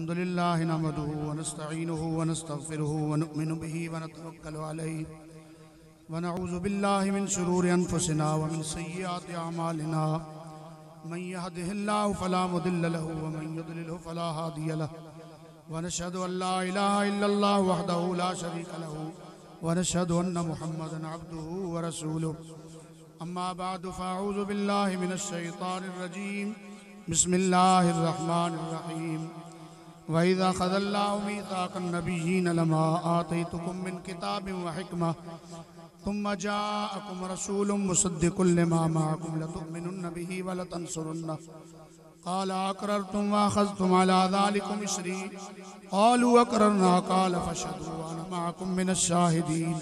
अल्हम्दुलिल्लाहि नहमदुहु व नस्तईनुहु व नस्तगफिरुहु व नु'मिनु बिही व नतवक्कलु अलैहि व नऊज़ु बिल्लाहि मिन शुरूरि अनफुसिना व मिन सय्यिआति अमालिना मन यहदिहिल्लाहु फला मुदिल्ल लहु व मन युद्लिलहु फला हादिय लहु व नशहदु अन ला इलाहा इल्लल्लाह वहदहु ला शरीका लहु व नशहदु अन्न मुहम्मदन अब्दुहु व रसूलुहु अम्मा बअदु फ़अऊज़ु बिल्लाहि मिनश शैतानिर रजीम बिस्मिल्लाहिर रहमानिर रहीम व इज़ा अख़ज़ल्लाहु मीसाक़न नबिय्यीन लमा आतैतुकुम मिन किताबिन व हिकमह सुम्मा जाअकुम रसूलुम मुसद्दिक़ुल लिमा मअकुम लतु'मिनुन्न बिही व लतंसुरुन्नह क़ाल अक़ररतुम व अख़ज़्तुम अला ज़ालिकुम इस्री क़ालू अक़ररना क़ाल फ़अशहदू व अना मअकुम मिनश शाहिदीन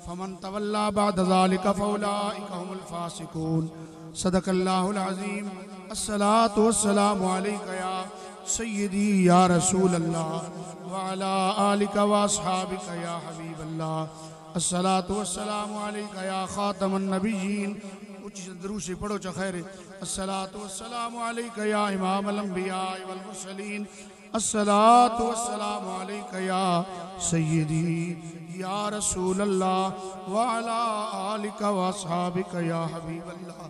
फ़मन तवल्ला बअद ज़ालिका फ़उलाइका हुमुल फ़ासिक़ून सदक़ल्लाहुल अज़ीम। अस्सलातु वस्सलामु अलैका या सय्यदी या रसूल अल्लाह व अला आलिका व अस्हाबिका या हबीब अल्लाह। अस्सलातु वस्सलामु अलैका या खातमन नबिय्यीन। उच्च दरूद से पढ़ो चा खैर। अस्सलातु वस्सलामु अलैका या इमामल अंबिया वल मुरसलीन। अस्सलातु वस्सलामु अलैका या सय्यदी या रसूल अल्लाह व अला आलिका व अस्हाबिका या हबीब अल्लाह।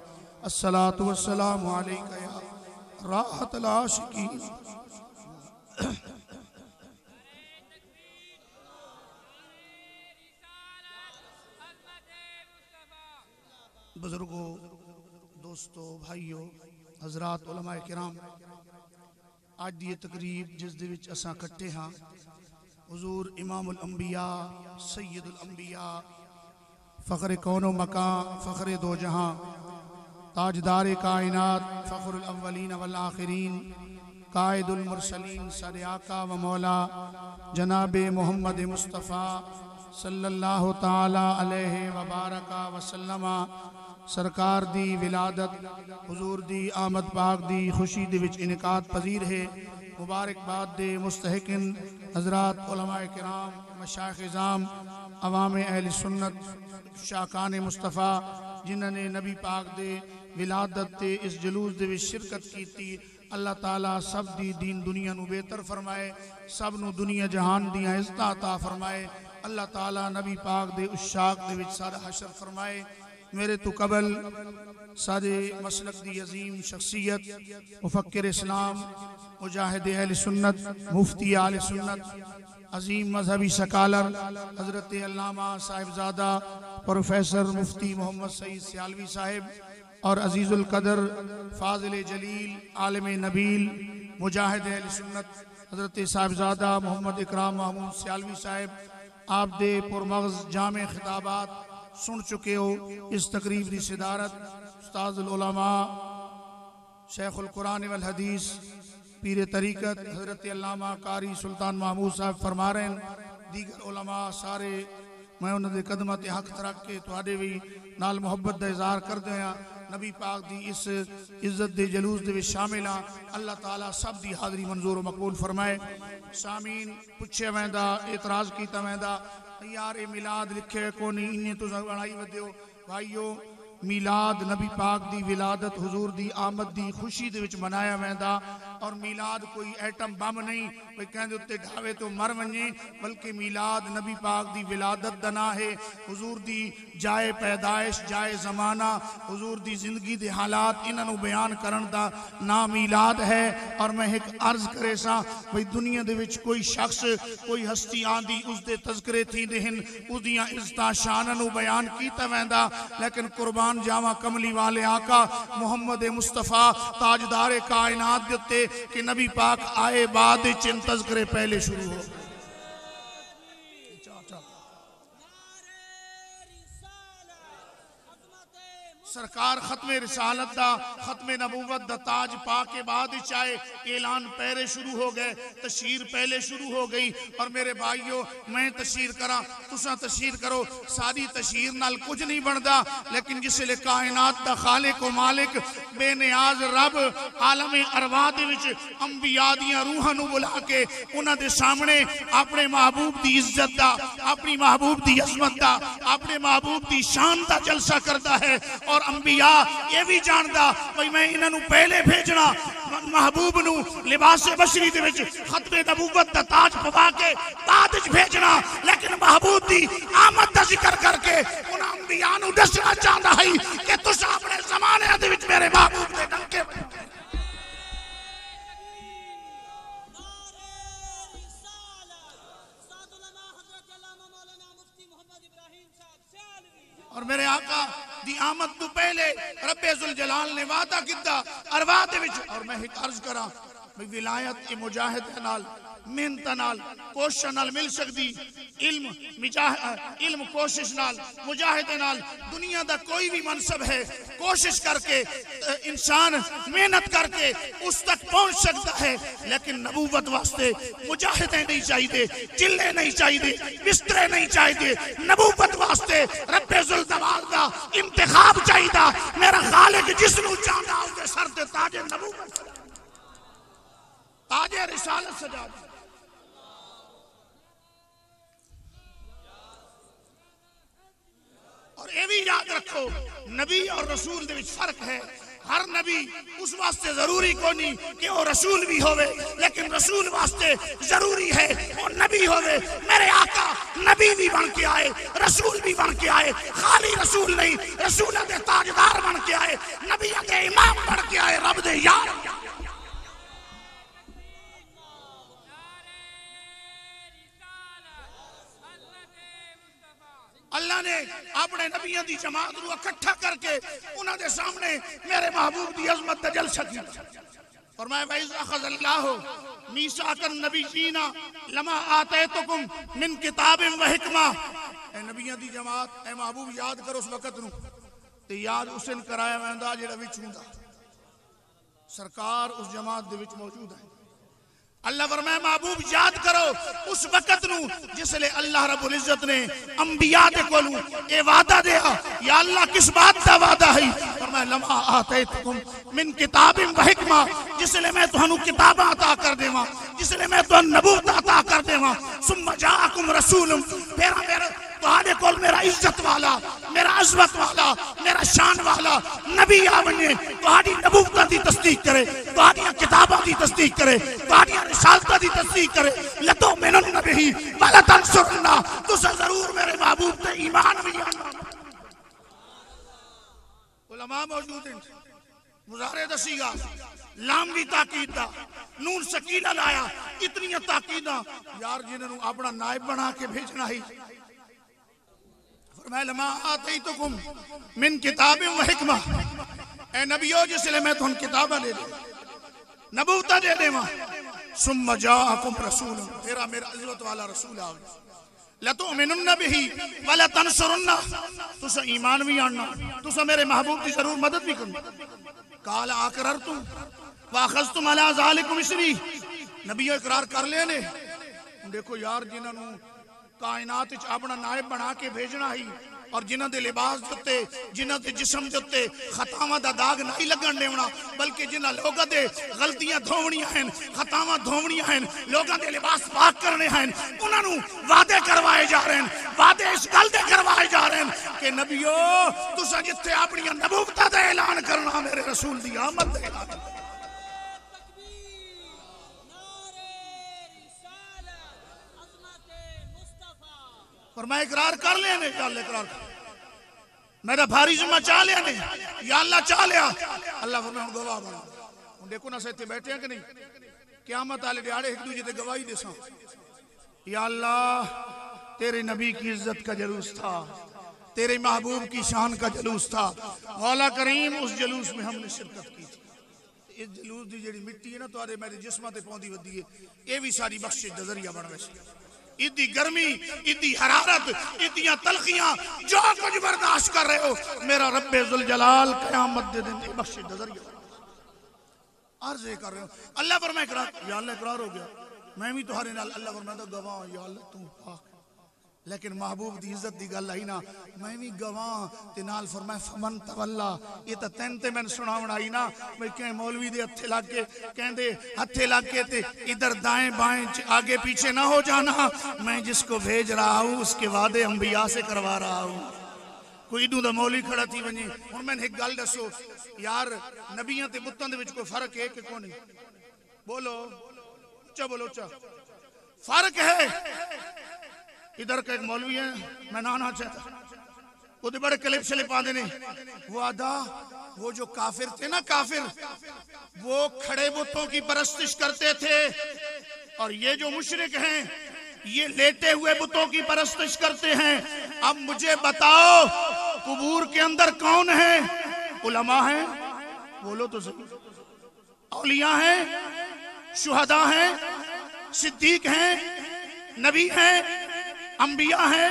अस्सलातु वस्सलामु अलैका या राहतल आशिकीन। बुजुर्गों, दोस्तों, भाइयों, हजरात, उलमाए किराम, आज दी तकरीब जिस दे विच असां इकट्ठे हाँ हुजूर इमामुल अंबिया सय्यदुल अंबिया फ़ख्र कौनो मकां फ़ख्र दो जहां ताजदार कायनात फ़ख्रुल अव्वलीन वल आखिरीन कायदुल मुरसलीन सर आका व मौला जनाब मोहम्मद मुस्तफ़ा सल्लल्लाहु ताला अलैहि व बारका वसल्लमा सरकार दी विलादत हुजूर दी आमद पाक दी खुशी दे विच इनकाद पजीर है। मुबारकबाद दे मुस्तहिकिन हजरात उलमाए किराम मशाइख इज़ाम अवाम अहल सुन्नत शाकान मुस्तफ़ा जिन्होंने नबी पाक दे विलादत ते इस जलूस दे विच शिरकत की थी। अल्लाह ताला सब दी दीन दुनिया नू बेहतर फरमाए, सब नू दुनिया जहान दियां इज़्ज़तां अता फरमाए। अल्लाह ताला नबी पाक दे उशाक दे विच सारा हशर फरमाए। मेरे तो कबल सारे मसलक दी अजीम शख्सियत मुफक्किर इस्लाम मुजाहिद अहल सुन्नत मुफ्ती आले सुन्नत अजीम मजहबी सकालर हजरत अल्लामा साहिबजादा प्रोफेसर मुफ्ती मोहम्मद सईद सियालवी साहिब और अजीजुल कदर फाजिल जलील आलिम नबील मुजाहिद अहल सुन्नत हजरत साहिबजादा मोहम्मद इकराम महमूद सियालवी साहिब आप दे पुरमग़ज़ जामे खिताबात सुन चुके हो। इस तकरीब की सिदारत उस्ताज़ुल उलमा शेखुल कुरान वल हदीस पीर तरीक़त हज़रत अल्लामा कारी सुल्तान महमूद साहब फरमा रहे हैं। दीगर उलमा सारे मैं उन्होंने कदमां ते हक रख के तुहाडे भी नाल मुहब्बत का इज़हार कर दिया। नबी पाक दी इस इज्जत दे जलूस दे विच शामिल हाँ। अल्लाह ताला सब दी हाज़री मंजूर व मकबूल फरमाए। सामीन पुछे वेंदा एतराज़ कीता वेंदा यार ये मिलाद लिखे कोनी इन्हें तो बनाई वधियो। भाइयों, मिलाद नबी पाक दी विलादत हुजूर दी आमद दी खुशी दे विच मनाया वेंदा और मिलाद कोई एटम बम नहीं कोई कहंदे उत्ते ढावे तो मर वने, बल्कि मिलाद नबी पाक दी विलादत दा ना है। हुजूर दी जाए पैदाइश जाए ज़माना हुजूर दी जिंदगी दे हालात इन्हां नूं बयान करन दा ना मिलाद है। और मैं एक अर्ज करे सा भाई दुनिया दे विच कोई शख्स कोई हस्ती आंदी उसदे तज़किरे थींदे हन उहदियां इज़्ज़तां शानां नूं बयान कीता वेंदा, लेकिन कुर्बान जावा कमली वाले आका मोहम्मद मुस्तफ़ा ताजदार कायनात देते कि नबी पाक आए बाद चिन तज़किरे पहले शुरू हो। सरकार खत्मे रिसालत दा खत्मे नबूवत दा ताज पा के बाद चाहे ऐलान पहले शुरू हो गए, तशहीर पहले शुरू हो गई। और मेरे भाइयों, मैं तशहीर करा तुसा तशहीर करो, सारी तशहीर नाल कुछ नहीं बनता, लेकिन जिसले कायनात दा खालिक व मालिक बेनियाज रब आलम अरवाह दे विच अंबिया दियां रूहां नूं बुला के उन्हां दे सामने अपने महबूब दी इज्जत दा अपनी महबूब दी अजमत दा अपने महबूब दी शान दा जलसा करता है। और अंबिया ये भी जानता भाई मैं इन्हों पहले भेजना महबूब नू लिबास बशरी दे विच खतबे नबूवत दा ताज पवा के बाद विच भेजना, लेकिन महबूब दी आमद दा जिक्र करके उन्हां अंबिया नू दसना चाहंदा है कि तुसां अपने ज़माने दे विच मेरे महबूब दे डंके और मेरे आका दी आमद तो पहले रब्बे जुल जलाल ने वादा किया अरवाह दे विच। और मैं एक अर्ज करा भाई विलायत की मुजाहिद नाल मेहनत नाल कोशिश नाल मिल सकती, इल्म कोशिश नाल मुजाहिद नाल दुनिया दा कोई भी मनसब है कोशिश करके इंसान मेहनत करके उस तक पहुंच सकता है, लेकिन नबूवत वास्ते मुजाहिदें नहीं चाहिए, चिल्ले नहीं चाहिए, बिस्तरे नहीं चाहिए। नबूवत वास्ते रब्बे जुल जलाल दा इंतखाब चाहिए। मेरा खालिक जिसनू चाहता उसके सर ते ताजे नबूवत ताजे रिसालत सजा दे। और ये भी याद रखो नबी और रसूल दे विच फर्क है। हर नबी उस वास्ते जरूरी कोनी कि वो रसूल भी होवे, लेकिन रसूल वास्ते जरूरी है वो नबी होवे। मेरे आका नबी भी बन के आए, रसूल भी बन के आए, खाली रसूल नहीं रसूल दे ताजदार बन के आए, नबी दे इमाम बन के आए, रब दे यार। अल्लाह ने अपने नबियों की जमात को इकट्ठा करके उन्होंने सामने मेरे महबूब की अजमत का जलसा किया। और मैं वैज़ अख़ज़ल्लाहु मीसाक़न नबिय्यीना लमा आतैतुकुम मिन किताबिन व हिकमा। ए नबियों की जमात ए महबूब याद करो उस वक्त नू ते याद उस दिन कराया वैंदा जेड़ा विच हुंदा। सरकार उस जमात दे विच मौजूद है। अल्लाह फरमाए महबूब याद करो उस वक्त नू जिसले अल्लाह रब्बुल इज्जत ने अंबिया दे कोलू ए वादा दिया। या अल्लाह किस बात दा वादा है? फरमाया लमा आतैतुकुम मिन किताबिन व हिकमा, जिसले मैं तुहानू किताबां अता कर देवां, जिसले मैं तुहानू नबूवत अता कर देवां। सुम्मा जाअकुम रसूलुम, फिर मेरे तुहाडे कोल मेरा इज्जत वाला, मेरा अज़मत वाला, मेरा शान वाला नबी आवने तुहाडी नबूवत दी तस्दीक करे, तुहाडी किताबां दी तस्दीक करे, तुहाडी रिसालत दी तस्दीक करे। लतो मिनन बिही वला तंसुरना, तुसा जरूर मेरे महबूब पे ईमान भी आना। उलमा मौजूद हैं, मुजारे दसीगा लाम भी ताकीद दा, नून सकीला लाया, इतनी ताकीदा यार जिन्होंने अपना नायब बना के भेजना ही। फरमाया लमा आतैतुकुम मिन किताबिन व हिकमा, ए नबियो जिसले मैं तुम किताबा दे दे नबूवत दे देवा। सुम्मा जाअकुम रसूल, तेरा मेरा इज्जत वाला रसूल आ गया। लतुमिनुन्न बिही वला तंसुरुन्ना, तुसा ईमान भी आना, तुसा मेरे महबूब की जरूर मदद भी करना। काल अक़ररतुम व अख़ज़तुम अला ज़ालिकुम इसरी, नबियो इकरार कर लिया ने। देखो यार जिन्होंने कायनात विच अपना नायब बना के भेजना ही, और जिन्हां दे लिबास उत्ते जिन्हां दे जिस्म दे उत्ते खतावां दा दाग नहीं लगन देना, बल्कि जिन्हां लोगां दे गलतियां धोवणियां हैं, खतावां धोवणियां हैं, लोगां दे लिबास पाक करने हैं, उन्हां नू वादे करवाए जा रहे हैं। वादे इस गल दे करवाए जा रहे हैं कि नबियो तुसां जिथे अपनी नबूवत दा ऐलान करना, मेरे रसूल दी आमद दा ऐलान। और मैं इकरार कर लिया ने, या अल्लाह इकरार कर, मेरा भारी जिम्मा चाह लिया ने, या अल्लाह चाह लिया। अल्लाह फरमाया गवाह बना। हुण देखो ना इत्थे बैठे हैं कि नहीं, क़यामत वाले दिहाड़े एक दूजे ते गवाही देसां। या अल्लाह तेरे नबी की इज्जत का जुलूस था, तेरे महबूब की शान का जुलूस था। मौला करीम उस जुलूस में हमने शिरकत की थी। इस जुलूस की जी मिट्टी है ना तुहाडे मेरे जिस्मां ते पौंदी वधी है, ये भी सारी बख्शिश दा जरिया बन वैसे। इदी गर्मी, इदी हरारत, इदियां तलखियां जो कुछ बर्दाश्त कर रहे हो, मेरा रब्बे जुल जलाल क़यामत दे दिन बख्शिश दा जरिया अर्ज कर रहे हो। अल्लाह फरमाए इकरार, या अल्लाह इकरार हो गया, मैं भी तुम्हारे नाल। अल्लाह फरमाता गवाह, या अल्लाह तू पाक। लेकिन महबूब दी इज्जत दी गल आई ना, मैं भी गवाह ते नाल फरमाया फमन तवल्ला। ये तो तैन ते मैंने सुनावण आई ना, मैं कह मौलवी दे हथे लग के कहंदे हथे लग के ते इधर दाएं बाएं आगे पीछे ना हो जाना। मैं जिसको भेज रहा हूँ उसके वादे अंबिया से करवा रहा हूँ। कोई इडू दा मौली खड़ा थी वने हुन मैंने एक गल दसो यार नबियां ते बुत्तां दे विच कोई फर्क है कि कोनी बोलो उच्चा फर्क है इधर का एक मौलवी है मैं नाना चाहता वो बड़े क्लिप स्लिप आते ने वो आदा वो जो काफिर थे ना काफिर वो खड़े बुतों की परस्तिश करते थे और ये जो मुशरिक हैं ये लेटे हुए बुतों की परस्तिश करते हैं। अब मुझे बताओ कुबूर के अंदर कौन है? उलमा है, बोलो तो सही, औलिया हैं, शुहदा हैं, सिद्दीक हैं, नबी हैं, अंबिया हैं,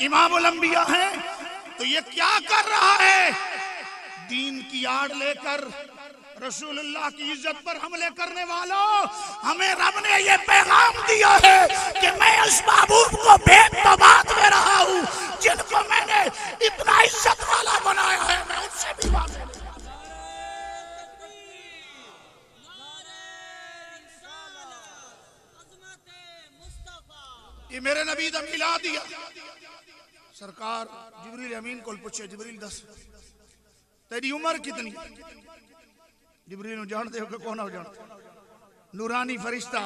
इमामुल अंबिया हैं। तो ये क्या कर रहा है? दीन की आड़ लेकर रसूलुल्लाह की इज्जत पर हमले करने वालों, हमें रब ने ये पैगाम दिया है कि मैं उस महबूब को भेद तो बात में रहा हूं जिनको मैंने इतना इज्जत वाला बनाया है, मैं उनसे भी बात नहीं। ये मेरे नबी दा मिलाद दिया सरकार जिब्रील अमीन को पूछे जिब्रील दस तेरी उम्र कितनी? जिब्रील जानते हो कि कौन हो जानते? नूरानी फरिश्ता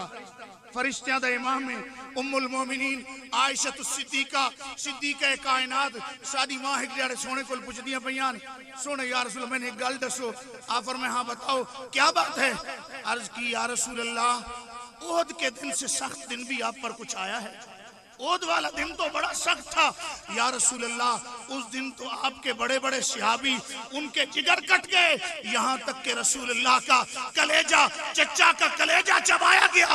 फरिश्तियां दा इमाम है उम्मुल मोमिनीन आयशा सिद्दीका सिद्दीका कायनात साडी मां एक जड़े सोने को पूछदियां पईयां सोने या रसूल मैंने एक गल दसो। आप फरमाए हां बताओ क्या बात है? अर्ज की या रसूल अल्लाह ओहद के दिन से सख्त दिन भी आप पर कुछ आया है? ओहद वाला दिन तो बड़ा सख्त था या रसूल अल्लाह, उस दिन तो आपके बड़े बड़े सहाबी उनके जिगर कट गए, यहाँ तक के रसूल अल्लाह का कलेजा चच्चा का कलेजा चबाया गया।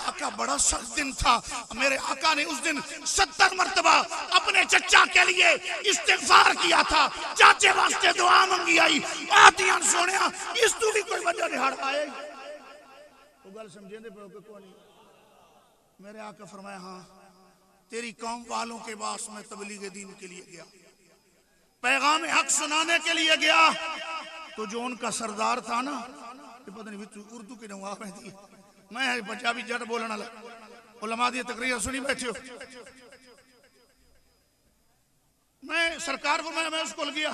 आका बड़ा सख्त दिन था। मेरे आका ने उस दिन 70 मरतबा अपने चच्चा के लिए इस्तिगफार किया था, चाचे वास्ते दुआ मंगी आई आतियां सोने इस तू भी कोई वजह नहीं हट आए। वो गल समझे दे पे कोनी? मेरे आका फरमाया हाँ तेरी कौम वालों के पास मैं तबलीग दीन के लिए गया, पैगाम हक सुनाने के लिए गया। तो जो उनका सरदार था ना, पता नहीं उर्दू के नवाब है थी, मैं पंजाबी जट बोलने लगा, उलमा दी तकरीर सुनी बैठे हो। मैं सरकार को मैं उसको गया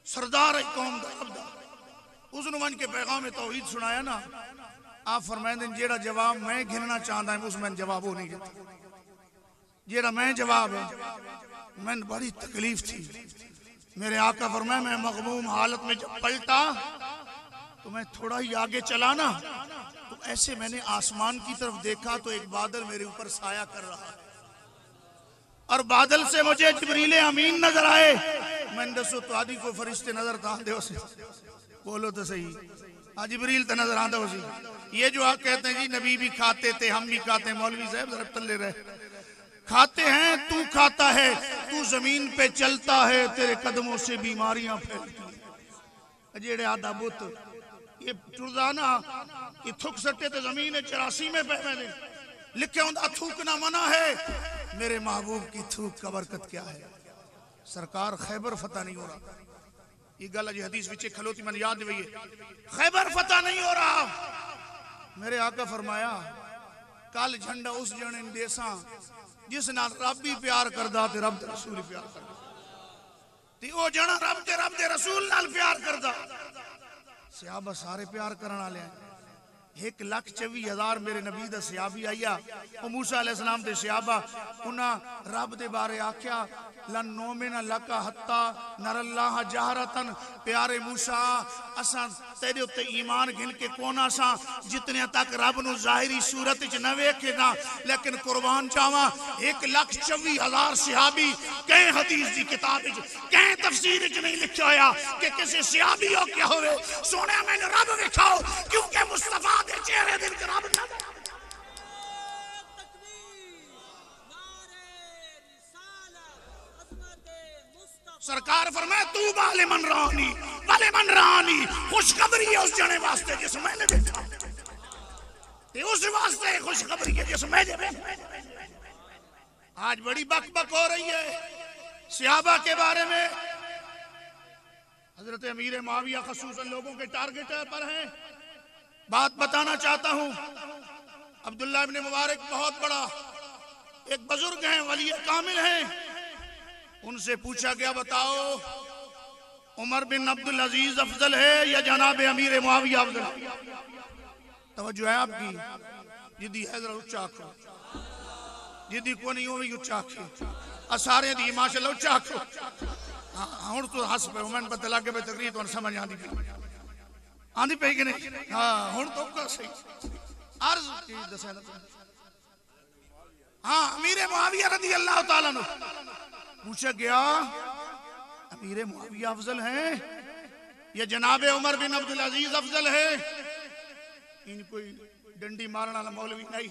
सरदार है कौम दा, उसने मन के पैगाम में तौहीद सुनाया ना। आप फरमाते हैं जेड़ा जवाब मैं घिनना चाहता है उसमें जवाब हो नहीं देता, जेड़ा मैं जवाब है मैंने बड़ी तकलीफ थी। मेरे आका फरमाया मैं मगमूम हालत में जब पलटा तो मैं थोड़ा ही आगे चला ना तो ऐसे मैंने आसमान की तरफ देखा तो एक बादल मेरे ऊपर साया कर रहा है और बादल से मुझे जिब्रील अमीन नजर आए। मैंने दसो तो आदि को फरिश्ते नजर आते हो, बोलो तो सही, आज जिब्रील तो नजर आते हो। ये जो आप कहते हैं जी नबी भी खाते थे हम भी खाते हैं, मौलवी साहब जरा तल्ले रहे, खाते हैं तू खाता है, तू जमीन पे चलता है, तेरे कदमों से बीमारियां फैलती। जेड़े आदा बुत ये टुरदा ना कि थुक सट्टे तो जमीन 84 में पे मैंने लिखे होंदा थूकना मना है। मेरे महबूब की थूक का बरकत क्या है? सरकार खैबर फतह नहीं हो रहा, ये गल जी हदीस विच खलोती मन याद हुई है, खैबर फतह नहीं हो रहा। मेरे आका फरमाया कल झंडा उस जने देसा जिस नाल रब भी प्यार करदा ते रब दे रसूल प्यार करदा, ते ओ जना रब दे रसूल नाल प्यार करदा। सहाबा सारे प्यार करन वाले हैं। 1,24,000 मेरे नबी दा सहाबी आया, ओ मूसा अलैहिस्सलाम दे सहाबा, उन्हां रब दे बारे आख्या लन नोमिना लका हत्ता नरल्लाह जहरतन, प्यारे मूसा असां तेरे उत्ते ईमान गिन के कोना सा जितने तक रब नु जाहिरी सूरत च न वेखेगा, लेकिन कुर्बान जावा 1,24,000 सहाबी कहीं हदीस दी किताब च कहीं तफसीर च नहीं लिखा होया कि किसी सहाबी हो क्या होवे सोने मैंने रब दिखाओ, क्योंकि मुस्तफा दे चेहरे दिल च रब नजर। सरकार फरमाए तू वाले मन रानी खुशखबरी है उस जने वास्ते जिस मैंने देखा, ते उस वास्ते खुशखबरी है जिस मैं देखा। आज बड़ी बकबक हो रही है सहाबा के बारे में। हजरत अमीर मुआविया खसूसन लोगों के टारगेट पर हैं। बात बताना चाहता हूं, अब्दुल्लाह इब्न मुबारक बहुत बड़ा एक बुजुर्ग हैं, वली कामिल हैं, उनसे पूछा गया बताओ उमर बिन अब्दुल अजीज अफजल है या जनाब अमीर मुआविया अफजल है? तवज्जो है आपकी? जिदी है जरा उच्चा आखो, जिदी को नहीं हो भी उच्चा आखे, सारे दी माशाल्लाह उच्चा आखो। हाँ हुण तो हस पे मैंने पता लग गया तकरीर तो समझ आंदी पे कि नहीं? हाँ हुण तो सही अर्ज की दसा ना। हाँ अमीर मुआविया रज़ी अल्लाह ताला अन्हु पूछा गया अमीर मुआविया अफजल है या जनाब उमर बिन अब्दुल अजीज अफजल है? इन कोई डंडी मारने वाला मौलवी नहीं,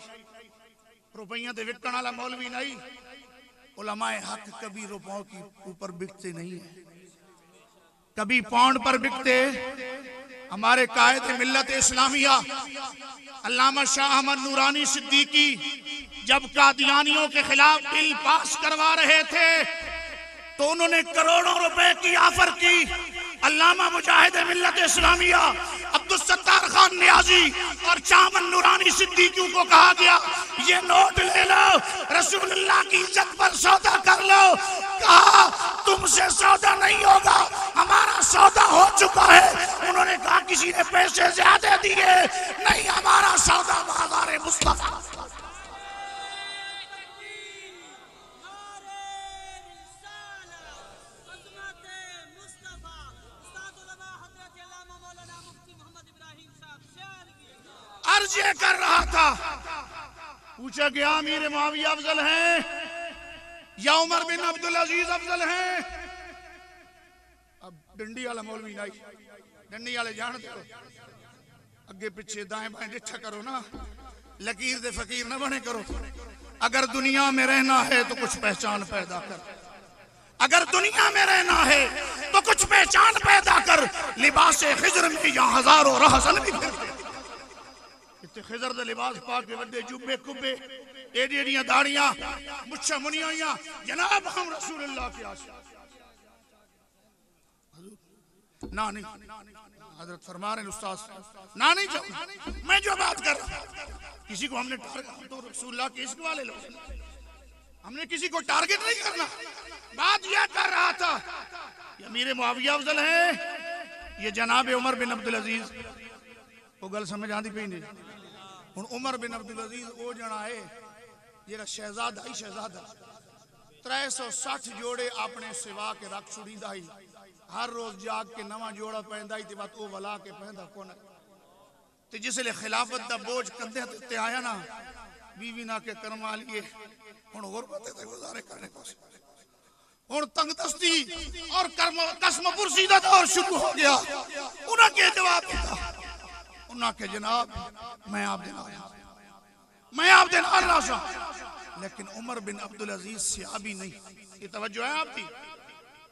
रुपया दे विकण वाला मौलवी नहीं। उलमाए हक कभी रुपयों के ऊपर बिकते नहीं है, कभी पाउंड पर बिकते। हमारे कायद मिल्लत इस्लामिया अल्लामा शाह अहमद नूरानी सिद्दीकी जब कादियानियों के खिलाफ बिल पास करवा रहे थे तो उन्होंने करोड़ों रुपए की ऑफर की। अल्लामा मुजाहिद मिल्लत इस्लामिया अब्दुल सत्तार खान नियाजी और चामन नूरानी सिद्दीकी को कहा गया ये नोट ले लो, रसूलुल्लाह की इज्जत पर सौदा कर लो। कहा तुमसे सौदा नहीं होगा, हमारा सौदा हो चुका है। उन्होंने कहा किसी ने पैसे ज्यादा दिए नहीं, हमारा सौदा बाज़ार मुस्तफा। अर्ज ये कर रहा था, पूछा गया अमीर मुआविया अफजल हैं या उमर बिन अब्दुल अजीज अफजल हैं? अब डंडी वाला मौलवी नहीं, डंडी वाले जान दो, अगे पीछे दाएं बाएं डिठा करो ना, लकीर दे फकीर ना बने करो। अगर दुनिया में रहना है तो कुछ पहचान पैदा कर, अगर दुनिया में रहना है तो कुछ पहचान पैदा कर। लिबास खिजर में यहाँ हजारों रहसन भी फिरते, खिजर दे लिबास पा के वड्डे जुब्बे कुब्बे एडी एडियां दाड़ियां मुच्छां मुनियां होइयां जनाब हम रसूलुल्लाह के आशिक। ना नहीं हजरत फरमा रहे उस्ताद ना नहीं जाओ, मैं जो बात कर रहा किसी को हमने टारगेट तो रसूलुल्लाह के इश्क वाले लोग, हमने किसी को टारगेट नहीं करना। बात यह कर रहा था ये अमीर मुआविया अफजल है ये जनाब उमर बिन अब्दुल अजीज। वो गल समझ आती पई नहीं। हुण उमर बिन अब्दुल अजीज वो जना है जेड़ा शहजादा ही शहजादा 360 जोड़े अपने सिवा के रख छुड़ींदा ही, हर रोज जाग के नवा जोड़ा पैंदा ही ते बात वो वला के पैंदा कोन ते जिसले खिलाफत दा बोझ कंधे ते आया ना बीवी ना के कर्म वालिए हुण गुरबत ते गुजारे करने को हुण तंगदस्ती और कसम पुरसी दा दौर शुरू हो गया। उन्हां के जवाब दिता, उन्हां के जनाब मैं आप दिन आया, मैं आप दिन आ रहा था, लेकिन उमर बिन अब्दुल अजीज सियाबी नहीं। ये तवज्जो है आपकी?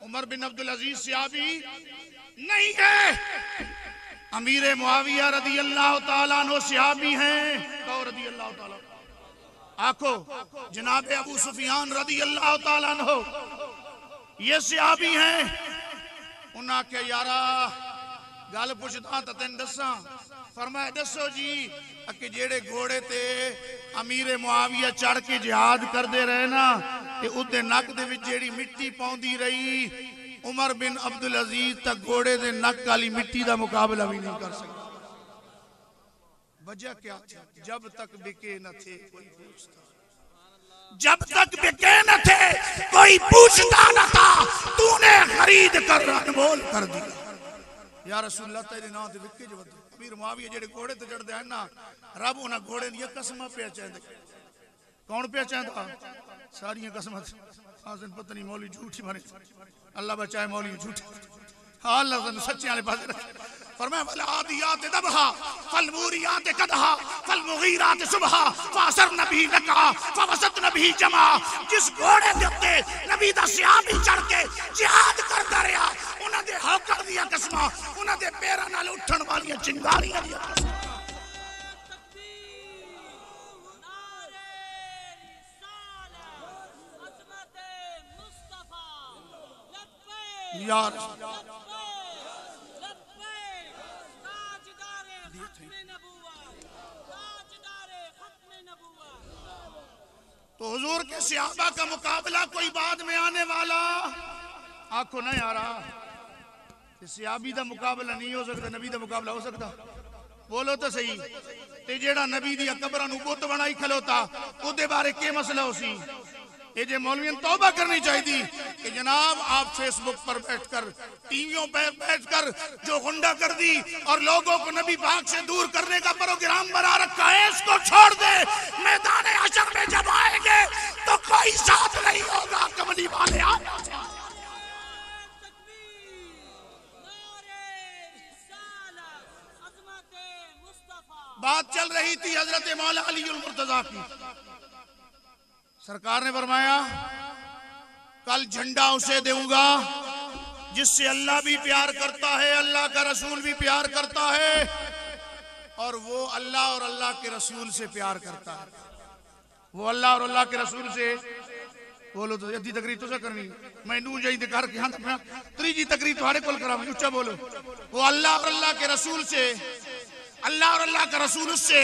उमर बिन अब्दुल अजीज सियाबी नहीं है। अमीर मुआविया रज़ी अल्लाह ताला अन्हु सियाबी हैं। तो रज़ी अल्लाह ताला आखो जनाब अबू सुफियान रज़ी अल्लाह ताला अन्हु ये सियाबी हैं। उन्हां के यारा गल पुछदा तो तेन दसा, फरमाया दसो जी कि जेड़े घोड़े ते अमीर मुआविया चढ़ के जिहाद करते रहे ना ते उदे नक दे विच जेड़ी मिट्टी पौंदी रही उमर बिन अब्दुल अजीज तक घोड़े दे नक वाली मिट्टी दा मुकाबला भी नहीं कर सकता। वजह क्या थी? जब तक बिके न थे कोई पूछता, जब तक बिके न थे कोई पूछता न था, तूने खरीद कर अनमोल कर दिया। या रसूलुल्लाह तेरे नाम ते विके जो अमीर मुआविया जेड़े घोड़े ते चढ़दे हैं ना, रब उन्हां घोड़े दी कसमां पे चाहंदे। कौन पे चाहंदा? सारियां कसमां हाज़िर पता नहीं मौलवी झूठी मारे, अल्लाह बचाए मौलवी झूठे। हां अल्लाह तन सच्चे वाले पासे रखे। फरमाया वल आदियात दबहा फल मूरियात कदहा फल मुगीरात सुबहा फासरन बिही नका फवसतन बिही जमा। जिस घोड़े दे उत्ते नबी दा सियाबी चढ़ के जिहाद करदा रहा उन्हां दे हौकड़ दी कसमां, उन्हां दे पैरां नाल उठण वालियां चिंगारियां दी कसमां। यार तो हुजूर के सहाबा का मुकाबला कोई बाद में आने वाला आंखों नहीं आ रहा। सहाबी का मुकाबला नहीं हो सकता, नबी का मुकाबला हो सकता? बोलो तो सही। ते जेड़ा नबी दी कब्रां नूं बुत बनाई खलोता ओदे बारे के मसला हो सी? ये जे मौलवियों तौबा करनी चाहिए कि जनाब आप फेसबुक पर बैठकर, टीवियों पर बैठकर जो गुंडागर्दी और लोगों को नबी पाक से दूर करने का प्रोग्राम बना रखा है, इसको छोड़ दे। मैदान हशर में जब आएंगे तो कोई साथ नहीं होगा। कमली वाले बात चल रही थी हजरत मौला अली मुर्तजा की। सरकार ने फरमाया कल झंडा उसे दूंगा जिससे अल्लाह भी प्यार करता है, अल्लाह का रसूल भी प्यार करता है, और वो अल्लाह और अल्लाह के रसूल से प्यार करता है। वो अल्लाह और अल्लाह के रसूल से, बोलो तो अद्धी तकरीर तो करनी मैनू जी दिखा के हाँ त्रीजी तकरीर तुम्हारे कोल करा, उच्चा बोलो। वो अल्लाह और अल्लाह के रसूल से, अल्लाह और अल्लाह का रसूल उससे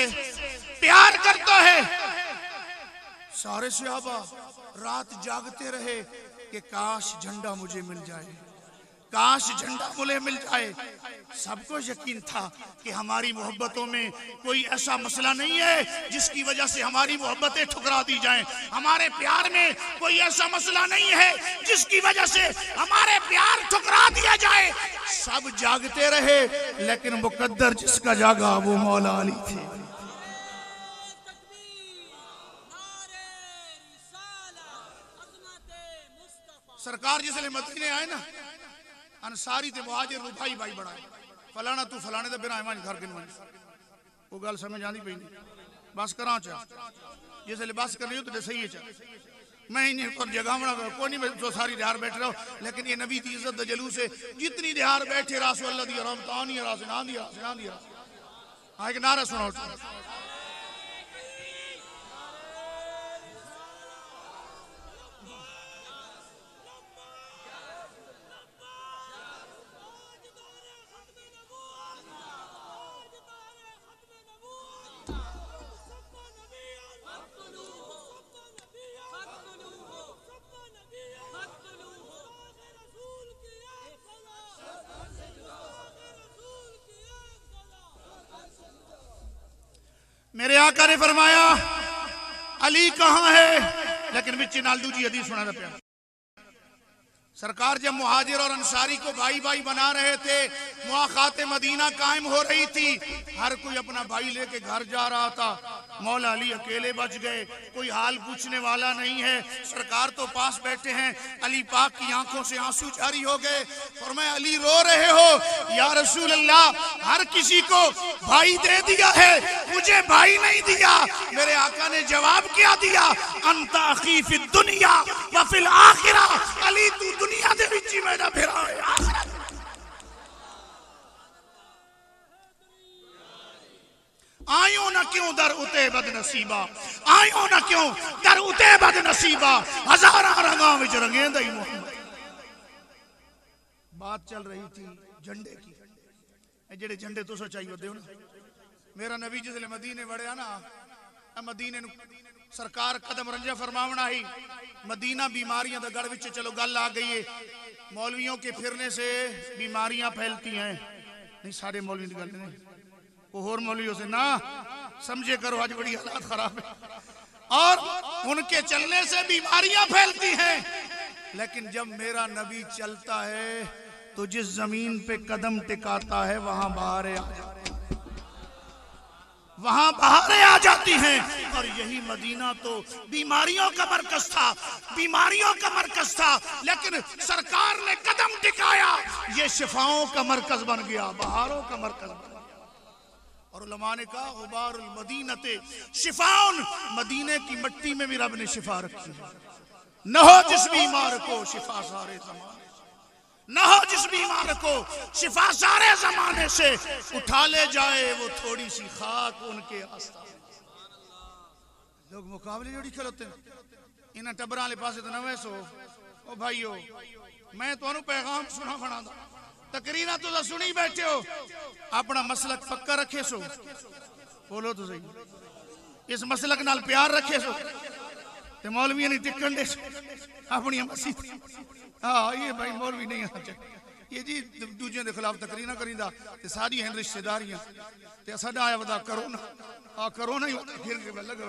प्यार करता है। सारे सहाबा रात जागते रहे कि काश झंडा मुझे मिल जाए, काश झंडा मुझे मिल जाए। सबको यकीन था कि हमारी मोहब्बतों में कोई ऐसा मसला नहीं है जिसकी वजह से हमारी मोहब्बतें ठुकरा दी जाएं। हमारे प्यार में कोई ऐसा मसला नहीं है जिसकी वजह से हमारे प्यार ठुकरा दिया जाए। सब जागते रहे, लेकिन मुकद्दर जिसका जागा वो मौला अली थे। सरकार जिसले मदीने आए ना, अंसारी ते मुहाजिर भाई भाई बड़ा फलाना तू फलाने दे बिना इमान घर गिन वो गल समझ आनी पई बस करा चा जिसले बस करनी हो तो सही है चा मैं इन्हें पर जगावना कोई नहीं, मैं तो सारी दिहार बैठ रहा हूं, लेकिन ये नबी की इज्जत द जुलूस है जितनी दिहार बैठे रासो अल्लाह दी रहमत आनी है रास ना दिया ना दिया। हां एक नारा सुनाओ। मेरे आका ने फरमाया अली कहां है, लेकिन बिच नाल दूजी हदीस सुना पिया। सरकार जब मुहाजिर और अंसारी को भाई भाई बना रहे थे, मुआखाते मदीना कायम हो रही थी, हर कोई अपना भाई लेके घर जा रहा था। मौला अली अकेले बच गए, कोई हाल पूछने वाला नहीं है। सरकार तो पास बैठे हैं, अली पाक की आंखों से आंसू जारी हो गए और मैं अली रो रहे हो या रसूल अल्लाह, हर किसी को भाई दे दिया है, मुझे भाई नहीं दिया। मेरे आका ने जवाब क्या दिया, अंता अखी फिद दुनिया व फिल आखिरा। अली तू दुनिया दे विच ही मेरा भरा है, आखिरत आयो ना क्यों दर उते बदनसीबा, आयो ना क्यों दर उते बदनसीबा, हजारा रंगा विच रंगेंदा ही मोहम्मद। बात चल रही थी झंडे की, जेड़े झंडे तुस चाहिए होते हो ना। मेरा नबी जिसले मदीने वड़िया ना, मदीने सरकार कदम रंजा फरमावना ही, मदीना बीमारियां दा गढ़ विच। चलो गल आ गई है, मौलवियों के फिरने से बीमारियां फैलती हैं। नहीं सारे मौलवी की गल नहीं, वो होर मौलवियों से ना समझे करो, आज बड़ी हालात खराब है और उनके चलने से बीमारियां फैलती हैं। लेकिन जब मेरा नबी चलता है तो जिस जमीन पे कदम टिकाता है वहां बहारें आ जाती हैं, वहां बहारें आ जाती हैं। और यही मदीना तो बीमारियों का मरकज था, बीमारियों का मरकज था, लेकिन सरकार ने कदम टिकाया, ये शिफाओं का मरकज बन गया, बहारों का मरकज बन गया। और उलमा ने कहा गुबारुल मदीनते शिफाउन, मदीने की मिट्टी में भी रब ने शिफा रखी है। न हो जिस बीमार को शिफा सारे जमाने, न हो जिस बीमार को शिफा सारे जमाने से, उठा ले जाए वो थोड़ी सी खाक उनके आस्था। लोग मुकाबले जोड़ी खलोते हैं इन्हें टब्बरां वाले पासे तो ना वैसो। ओ भाइयों, मैं तुहानू पैगाम सुना बना दा, तकरीरा तो सुनी बैठे हो, अपना मसलक पक्का रखे सो, बोलो तो सही, इस मसलक नाल प्यार रखे सो। ते मौलवी नहीं टिकन दे अपनी मसीह। हाँ ये भाई मौलवी नहीं ये जी दूजे के खिलाफ तकरीर ना करीदा ते सारी हैं रिश्तेदारियां ते साडा आया बता करोना करोना ही फिर लगा।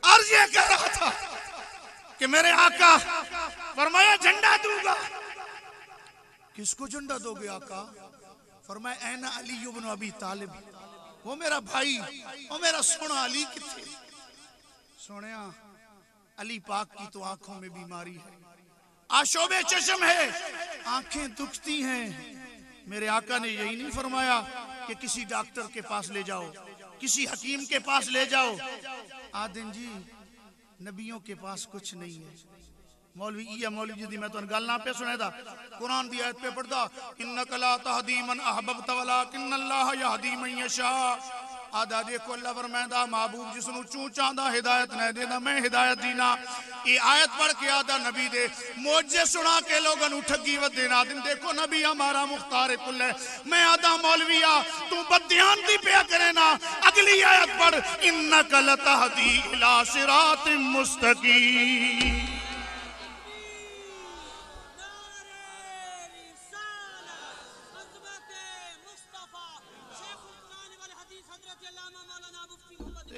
अर्ज ये कह रहा था कि मेरे आका फरमाया झंडा दूंगा। किसको झंडा दोगे आका? फरमाया ऐना अली इब्न अबी तालिब, वो मेरा भाई, वो मेरा सोना अली किथे? सोनिया अली पाक की तो आंखों में बीमारी है, आशोबे चश्म है, आंखें दुखती हैं। मेरे आका ने यही नहीं फरमाया कि किसी डॉक्टर के पास ले जाओ, किसी हकीम के पास ले जाओ। आदिन जी नबियों के पास कुछ नहीं है। मौलवी या मौलवी जी मैं तो गल ना पे सुना था, कुरान दी आयत पे पढ़दा इन्नका ला तहदी मन अहबब्ता वलाकिन्नल्लाह यहदी मन यशा। आदा देखो अल्लाह फरमांदा महबूब जिसनु चू चांदा हिदायत न देना मैं हिदायत दीना। ये आयत पढ़ के आदा नबी दे मौजे सुना के लोगों नु ठगी वदे ना दिन। देखो नबी हमारा मुख्तार कुल है। मैं आदा मौलविया तू बदध्यान दी पे करे ना। अगली आयत पढ़ इन्नका लतहदी इला सिरातिम मुस्तकीम।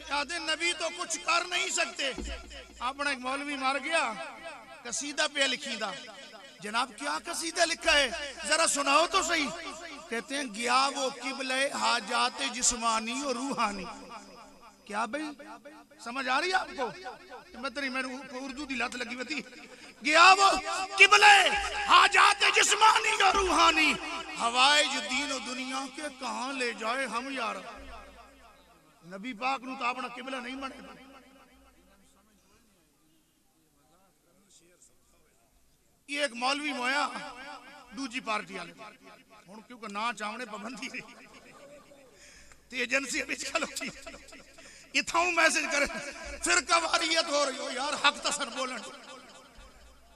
आदे नबी तो कुछ कर नहीं सकते। अपना एक मौलवी मार गया कसीदा पे लिखीदा। जनाब क्या कसीदा लिखा है जरा सुनाओ तो सही। कहते हैं गया वो किबले हाजात जिस्मानी और रूहानी। क्या भाई समझ आ रही है आपको? मैंने उर्दू की लत लगी हुई। गया वो किबले हाजात जिस्मानी और रूहानी, हवाए जो दीन और दुनिया के कहां ले जाए हम यार। नबी पाक नू तो अपना किबला नहीं बने। ये एक मौलवी मोया दूजी पार्टी वाले हुण क्योंकि ना चावने पाबंदी है ते एजेंसी विच खलोती इथां मैसेज करे फिर कवारियत हो रही हो यार हक तसन बोलन।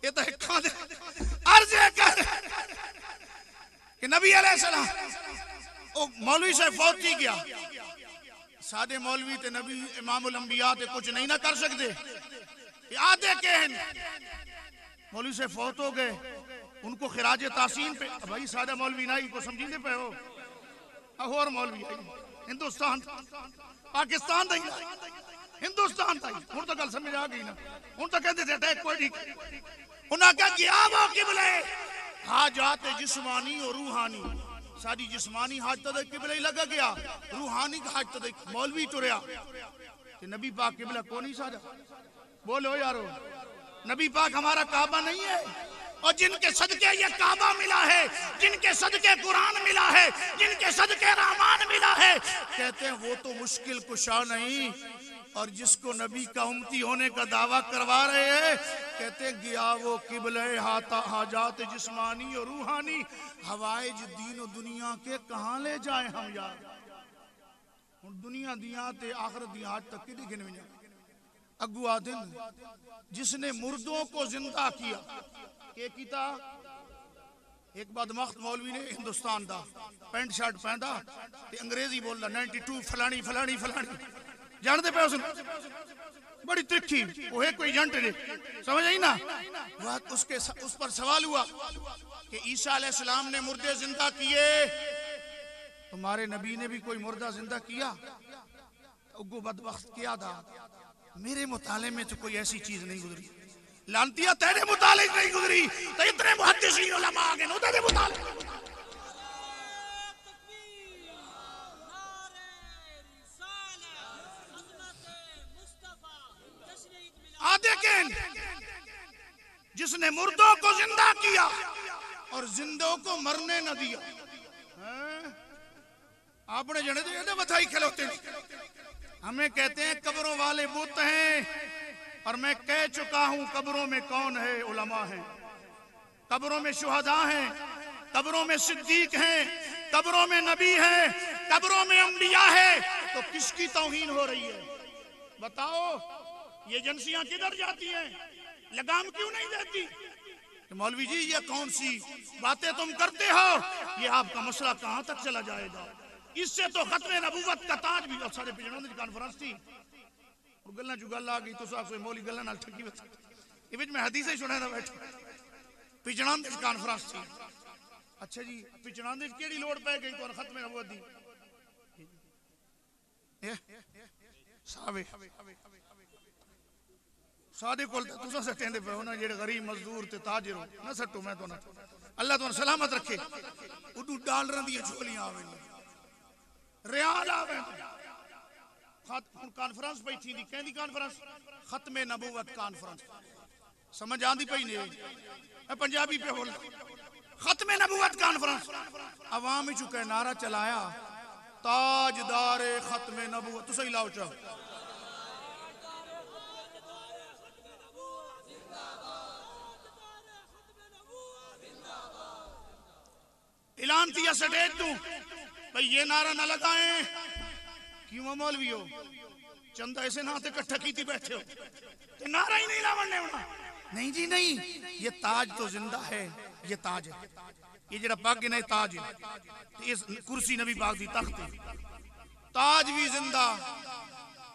ये तो हिक्कां दे अर्ज कर कि नबी अलैहिस्सलाम ओ मौलवी साहब फौत थी गया। सादे मौलवी ते नबी इमामुल अंबिया ते कुछ नहीं ना कर सकते। आधे के मौलवी से फौत हो गए उनको खिराज तासीन पे भाई सादा मौलवी ना को समझींदे पे हो। और मौलवी हिंदुस्तान पाकिस्तान दा हिंदुस्तान दा हुण तो गल समझ आ गई ना। हुण तो कहंदे थे अटैक कोई नहीं। उन्हां कहा गया वो किबले हाजात जिस्मानी और रूहानी। सारी जिस्मानी हाज तक किबले ही लगा गया, रूहानी का हाज तक मौलवी टुरया। नबी पाक किबला को नहीं साजा। बोलो यारो नबी पाक हमारा काबा नहीं है। और जिनके सदके ये काबा मिला है, जिनके सदके कुरान मिला है, जिनके सदके रहमान मिला है, कहते हैं वो तो मुश्किल कुशा नहीं। और जिसको नबी का उम्मती होने का दावा करवा रहे हैं कहते हैं गया वो किबले हाजात जिस्मानी और रूहानी, हवाए दीन और दुनिया के कहां ले जाए हम यार। दुनिया दिया ते आखिरत दी आज तक कि गिन में अगुआ दिन जिसने मुर्दों को जिंदा किया। के कीता एक बदबख्त मौलवी ने हिंदुस्तान दा पैंट शर्ट पहनदा ते अंग्रेजी बोलदा 92 फलानी फलानी फलानी जानते पे बड़ी तिरछी वो है कोई एजेंट ने समझ आई ना। बात उसके उस पर सवाल हुआ कि ईसा अलैहिस्सलाम ने मुर्दे जिंदा किए, तुम्हारे नबी ने भी कोई मुर्दा जिंदा किया? उगो बदबख्त किया था मेरे मुताले में तो कोई ऐसी चीज नहीं गुजरी। लानतिया तेरे मुताले नहीं गुजरी तो इतने मुहद्दिसीन उलमा आ गए ना तेरे मुताले। जिसने मुर्दों को जिंदा किया और जिंदों को मरने न दिया। आपने जने दे बधाई खिलौते। हमें कहते हैं कब्रों वाले बुत हैं और मैं कह चुका हूं कब्रों में कौन है, उलमा हैं। कब्रों में शुहदा हैं, कब्रों में सिद्दीक हैं, कब्रों में नबी हैं, कब्रों में अंबिया है। तो किसकी तौहीन हो रही है बताओ? ये एजेंसियां किधर जाती हैं? लगाम क्यों नहीं देती? मौलवी जी ये कौन सी बातें तुम करते हो? ये आपका मसला कहां तक चला जाएगा? इससे तो खत्मे नबूवत का ताज भी सारे पिछड़ों की कॉन्फ्रेंस थी गल्लां चो गल आ गई तुस आखो मौली गल्लां नाल ठगी बैठा ये विच मैं हदीस ही सुना दा बैठा पिछड़ां दी कॉन्फ्रेंस थी अच्छा जी पिछड़ां दी केड़ी लोड़ पै गई तुहानू खत्मे नबूवत दी सावे सादे कोल तुसा सटेंदे पे होना जेड़े गरीब मजदूर ते ताजिर हो ना सट्टो मैं तुहानू अल्लाह तुहानू सलामत रखे उदू डॉलरां दी झोलियां आवे रियाल आवे कॉन्फ्रेंस पई थी कहंदी कॉन्फ्रेंस खत्मे नबूवत कॉन्फ्रेंस समझ आंदी पई ने पंजाबी पे बोल खत्मे नबूवत कॉन्फ्रेंस अवाम विच के नारा चलाया ताजदार खत्मे नबूवत तुसा ही लाओ चाहो ऐलान किया स्टेज तू भाई ये नारा ना लगाएं क्यों मौलवी हो चंदा ऐसे ना ते इकट्ठा की बैठे हो ते नारा ही नहीं लावने होना नहीं जी नहीं ये ताज तो जिंदा है ये ताज है ये जरा पग ने ताज है इस कुर्सी नबी पाक दी तख्त है ताज भी जिंदा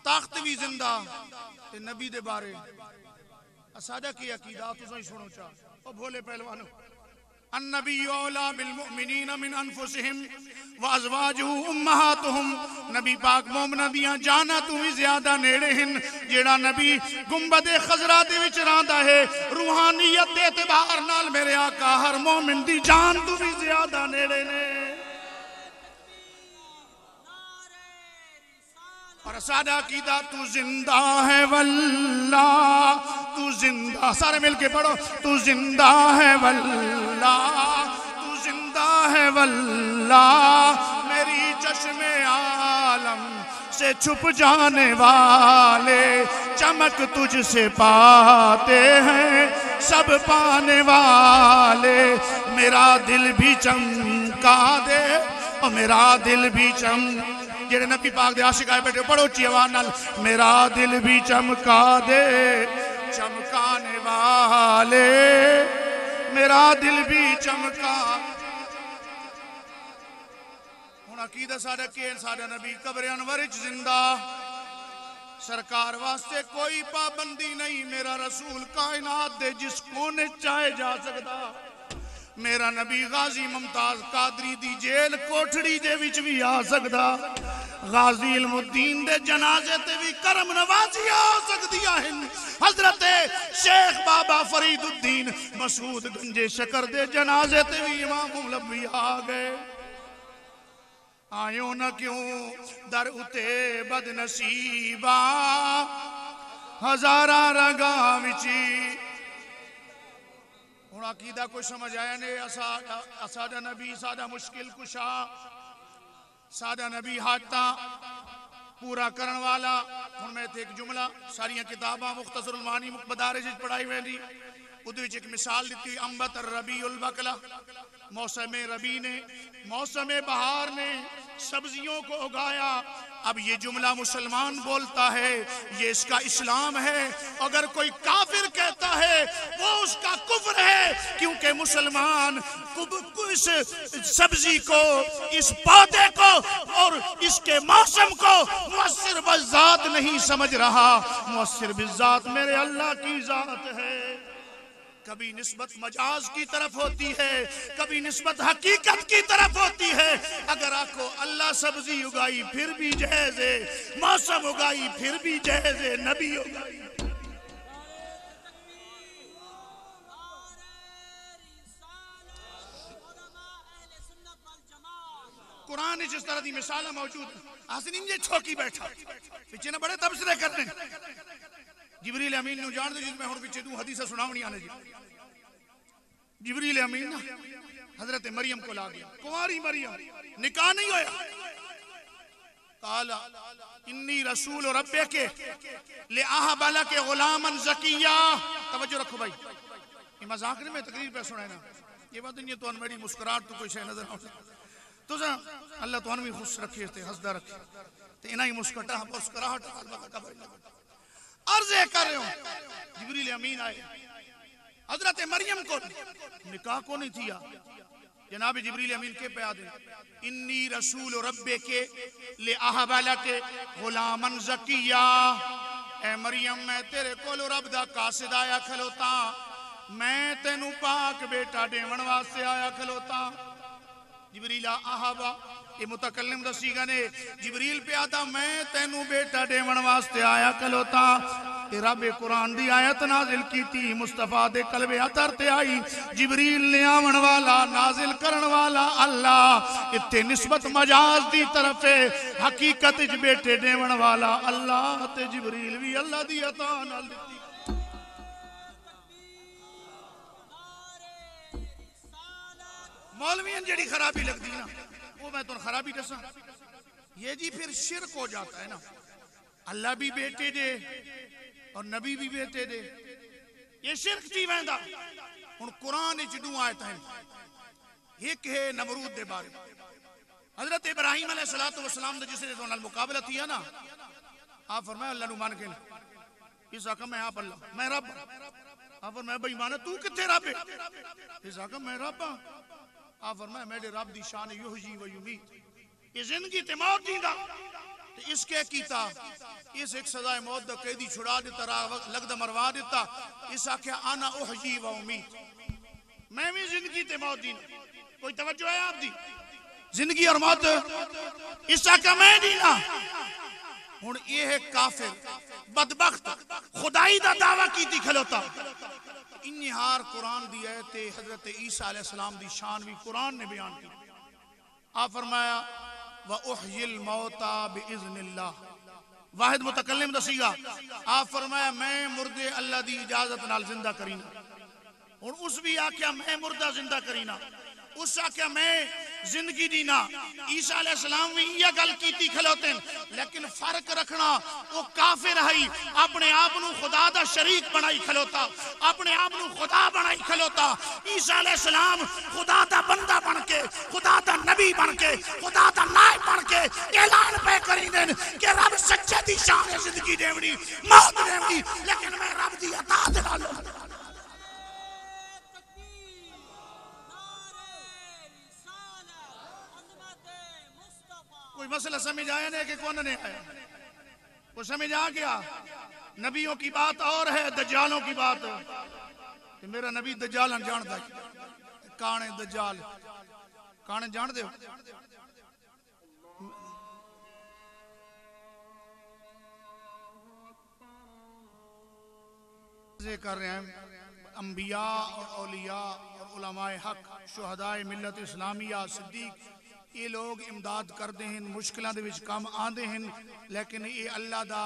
तख्त भी जिंदा ते नबी दे बारे सादा की अकीदा तुसा ही सुनो चा ओ भोले पहलवानों अन्नबी औला बिल मुमिनीन मिन अनफुसिहिम व अज़वाजुहु उम्महातुहुम नबी पाक मोमना दियां जाना तू भी ज्यादा नेड़े हैं जेड़ा नबी गुंबदे खजरा दे विच रहंदा है रूहानियत दे एतबार नाल मेरे आका हर मोमिन दी जान तू भी ज्यादा नेड़े ने और सादा कीदा तू जिंदा है वल्ला तू जिंदा सारे मिलके पढ़ो तू जिंदा है वल्ला तू जिंदा है वल्ला मेरी चश्मे आलम से छुप जाने वाले चमक तुझसे पाते हैं सब पाने वाले मेरा दिल भी चमका दे और मेरा दिल भी जेड़े नबी पाक दे आशिक आए बैठे पढ़ो ची आवाज नाल मेरा दिल भी चमका दे चमकाने वाले मेरा दिल भी चमका हुण अकीदा साडा के साडा नबी कब्र अनवर विच जिंदा सरकार वास्ते कोई पाबंदी नहीं मेरा रसूल कायनात दे जिस कोने चाहे जा सकदा मेरा नबी गाजी मुमताज कादरी दी जेल कोठड़ी दे विच भी आ सकदा गाजी इल्मुद्दीन दे जनाजे ते भी करम नवाजी आ सकदियां हैं हजरत शेख बाबा फरीदुद्दीन मसूद गंजे शकर दे जनाजे ते भी इमाम मुलवी आ गए आयो न क्यों दर उते बदनसीबा हजारा रगा विची हुण अकीदा कोई समझ आया ने साडा नबी साडा मुश्किल कुशा साडा नबी हाजता पूरा करने वाला हुण मैं एक जुमला सारियां किताबां मुख्तसरुल मानी मदारिज विच पढ़ाई वेंदी उदे विच एक मिसाल दी अंबत रबीउल बकला मौसम रबी ने मौसम बहार ने सब्जियों को उगाया अब ये जुमला मुसलमान बोलता है ये इसका इस्लाम है अगर कोई काफिर कहता है वो उसका कुफ्र है क्योंकि मुसलमान इस सब्जी को इस पौधे को और इसके मौसम को मुअस्सिर बिज़ात नहीं समझ रहा मुअस्सिर बिज़ात मेरे अल्लाह की जात है कभी निस्बत मजाज की तरफ होती है कभी निस्बत हकीकत की तरफ होती है अगर आखो अल्लाह सब्जी उगाई फिर भी जायज़ है मौसम उगाई फिर भी जायज़ है नबी उगाई कुरान इस तरह की मिसाल मौजूद हासिन जे छोकी बैठा पीछे ना बड़े तबसरे करने जिब्रील अमीन नु जान दो जिसमें हुण पीछे दू हदीसा सुनावणियां ने जी जिब्रील अमीन हजरत मरियम को ला गया कुंवारी मरियम निकाह नहीं होया काला इन्नी रसूल रब्बिके ले अहबला के गुलामन ज़किया तवज्जो रखो भाई ये मजाक नहीं मैं तकरीर पे सुनाए ना ये बात नहीं तो मेरी मुस्कुराहट तो कोई शय नजर आवे तो अल्लाह तो भी खुश रखे ते हंसदा रखे ते इना ही मुस्कुराहट अर्ज कर रहे हो जिब्रील अमीन आए हजरत मरियम को निकाह को नहीं थिया जनाब जिब्रील अमीन के पे आदे इन्नी रसूल रब्बे के ले अहबला के गुलामन ज़किया ए मरियम मैं तेरे कोल रब दा कासिद आया खलोता मैं तेनू पाक बेटा देवन वास्ते आया खलोता जिबरील आहाबा ये मुतकल्लिम दसीगा ने जिबरील पे आता मैं तेनू बेटा देवन वास्ते आया खलोता ते रब कुरान दी आयत नाजिल कीती मुस्तफा दे कलबे अतर ते आई जिबरील ने आवन वाला नाजिल करन वाला अल्लाह इत्ते निस्बत मजाज दी तरफ है हकीकत च बेटे देवन वाला अल्लाह ते जिबरील भी अल्लाह दी अता नाल दित्ती मौलवियों जड़ी खराबी लगती ना वो मैं तुम खराबी दसा ये जी फिर शिरक हो जाता है ना अल्लाह भी बेटे दे और नबी भी बेटे दे ये शिरक थी वेंदा हुन कुरान विच दो आयतां एक है नमरूद दे बारे हजरत इब्राहिम अलैहिस्सलातु वस्सलाम दे जिसने तो नाल मुकाबला थिया ना आप फरमाया अल्लाह नु मान के इस आका मैं आप अल्लाह मैं रब आप फरमाया बेईमान तू किथे रब है इस आका मैं रब हां आप फरमाया मेरे रब दी शान युहयी व युमीत ये जिंदगी ते मौत दींदा ते इसके कीता इस एक सजाए मौत दा कैदी छुड़ा दिता लगदा मरवा दिता इस आख्या आना उहयी व उमीत मैं भी जिंदगी ते मौत दी कोई तवज्जो है आप दी जिंदगी और मौत इस आख्या मैं दीना हुन ये है काफिर बदबख्त खुदाई दा दावा कीती खलोता इन्हार कुरान दी आयत हजरत ईसा अलैहिस्सलाम दी शान भी कुरान ने बयान की आप फरमाया व उहयिल मौता बिइज़्निल्लाह वाहिद मुतकल्लिम दसीगा आप फरमाया मैं मुर्दे अल्लाह दी इजाजत नाल जिंदा करीना हुन उस भी आख्या मैं मुर्दा जिंदा करीना उस आख्या मैं जिंदगी दीना ईसा अलैहिस्सलाम भी यह गल कीती खलोते लेकिन फर्क रखना वो काफिर है अपने आप नु खुदा दा शरीक बनाई खलोता अपने आप नु खुदा बनाई खलोता ईसा अलैहिस्सलाम खुदा दा बंदा बन के खुदा दा नबी बन के खुदा दा नायब बन के ऐलान पे करी देन कि रब सच्चे दी शान है जिंदगी देवनी मौत देवनी लेकिन मैं रब दी अता दे नाल कोई मसला समझ आया नहीं कि कौन ने आया वो समझ आ गया नबियों की बात और है दज्जालों की बात कि मेरा नबी दज्जाल जानता है काने दज्जाल काने जान दे कर रहे हैं अंबिया और औलिया और उलमाए हक शुहदाए मिल्लत इस्लामिया सिद्दीक ये लोग इमदाद करते हैं मुश्किलों के विच काम आते हैं लेकिन ये अल्लाह दा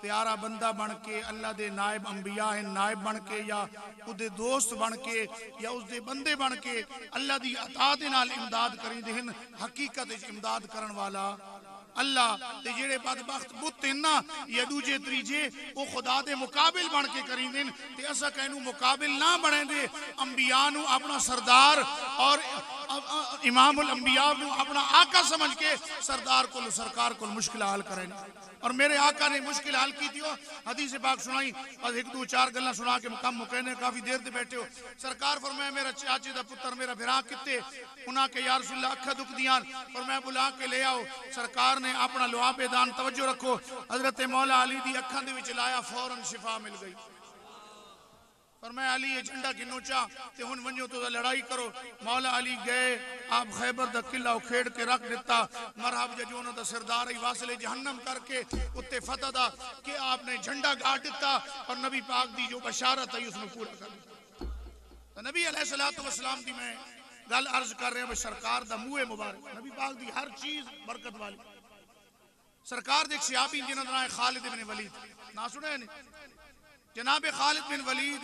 प्यारा बंदा बन के अल्लाह दे नायब अंबिया हैं नायब बन के या उसदे दोस्त बन के या उसदे बंदे बन के अल्लाह दी अता दे नाल इमदाद करींदे हैं हकीकत विच इमदाद करन वाला अल्लाह ते जेड़े बदबख्त बुत हैं ना या दूजे त्रीजे वो खुदा दे मुकाबिल बन के करींदे ते असा कहनू मुकाबिल ना बने दे अंबिया नु अपना सरदार और इमामुल अंबिया नु अपना आका समझ के सरदार को सरकार को मुश्किल हल करें और मेरे आका ने मुश्किल हल की थी हदीस पाक सुनाई और एक दो चार गल्ला सुना के कम मुकैने काफी देर से बैठे हो सरकार फरमाया मेरा चाचे दा पुत्र मेरा भिरा किते उन्हां के या रसूल अखा दुख दियां फरमाया बुला के ले आओ सरकार ने अपना लुआबे दान तवज्जो रखो हजरत मौला अली दी अखां दे विच लाया फौरन शिफा मिल गई फरमाया अली ये झंडा किन्नो चा ते हुन वंजो तो लड़ाई करो मौला अली गए आप खैबर दा किला उखेड़ के रख दिता मरहब जो उन्होंने सरदार ही वासले जहन्नम करके उत्ते फतह दा कि आपने झंडा गाड़ दिता और नबी पाक दी जो बशारत है उसने पूरा कर दिता तो नबी अलैहिस्सलातु वस्सलाम दी मैं गल अर्ज कर रहे हैं सरकार दा मुंह मुबारक नबी पाक दी हर चीज बरकत वाली सरकार दे सहाबी जिन्हां दा नाम खालिद इब्न वलीद ना सुने ने जनाब खालिद बिन वलीद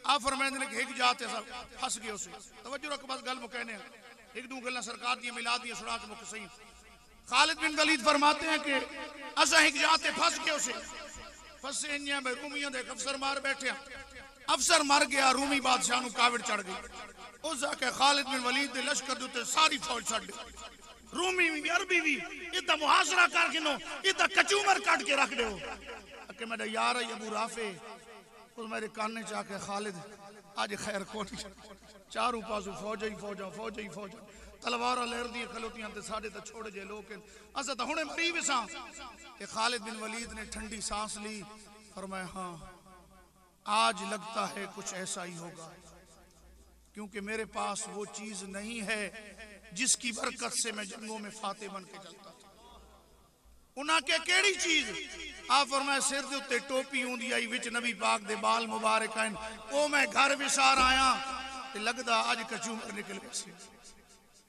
आप फरमाते हैं कि एक जाते सब फंस गए उसे तवज्जो रख बस गल मुकैने एक दो गल्ला सरकार दी मिला दी सुना के मुक सही खालिद बिन वलीद फरमाते हैं कि असा एक जाते फंस गए उसे फंसे इंया में रूमियों दे अफसर मार बैठे अफसर मर गया रूमी बादशाह नु कावड़ चढ़ गई उस जाके खालिद बिन वलीद दे लश्कर दे सारी फौज छड़ दी रूमी भी अरबी भी इदा मुहासरा करके नो इदा कचूमर काट के रख दो कि मेरा यार है अबू राफे उस मेरे काने चाके खालिद आज खैर कौन चारों पासों फौज ही फौजा तलवार लहर दी खलोतियां ते साडे ते छोड़ जे लोग अस तो हुणे मरी विसां। कि खालिद बिन वलीद ने ठंडी सांस ली, फरमाया हाँ आज लगता है कुछ ऐसा ही होगा, क्योंकि मेरे पास वो चीज नहीं है जिसकी बरकत से मैं जंगों में फाते बन के चलता था। उन्हां के केड़ी चीज? आप फरमाया सिर दे उत्ते टोपी होंदी आई विच नबी पाक दे बाल मुबारक आइन, ओ मैं घर विसार आया ते लगदा अज कचूमर निकल गए।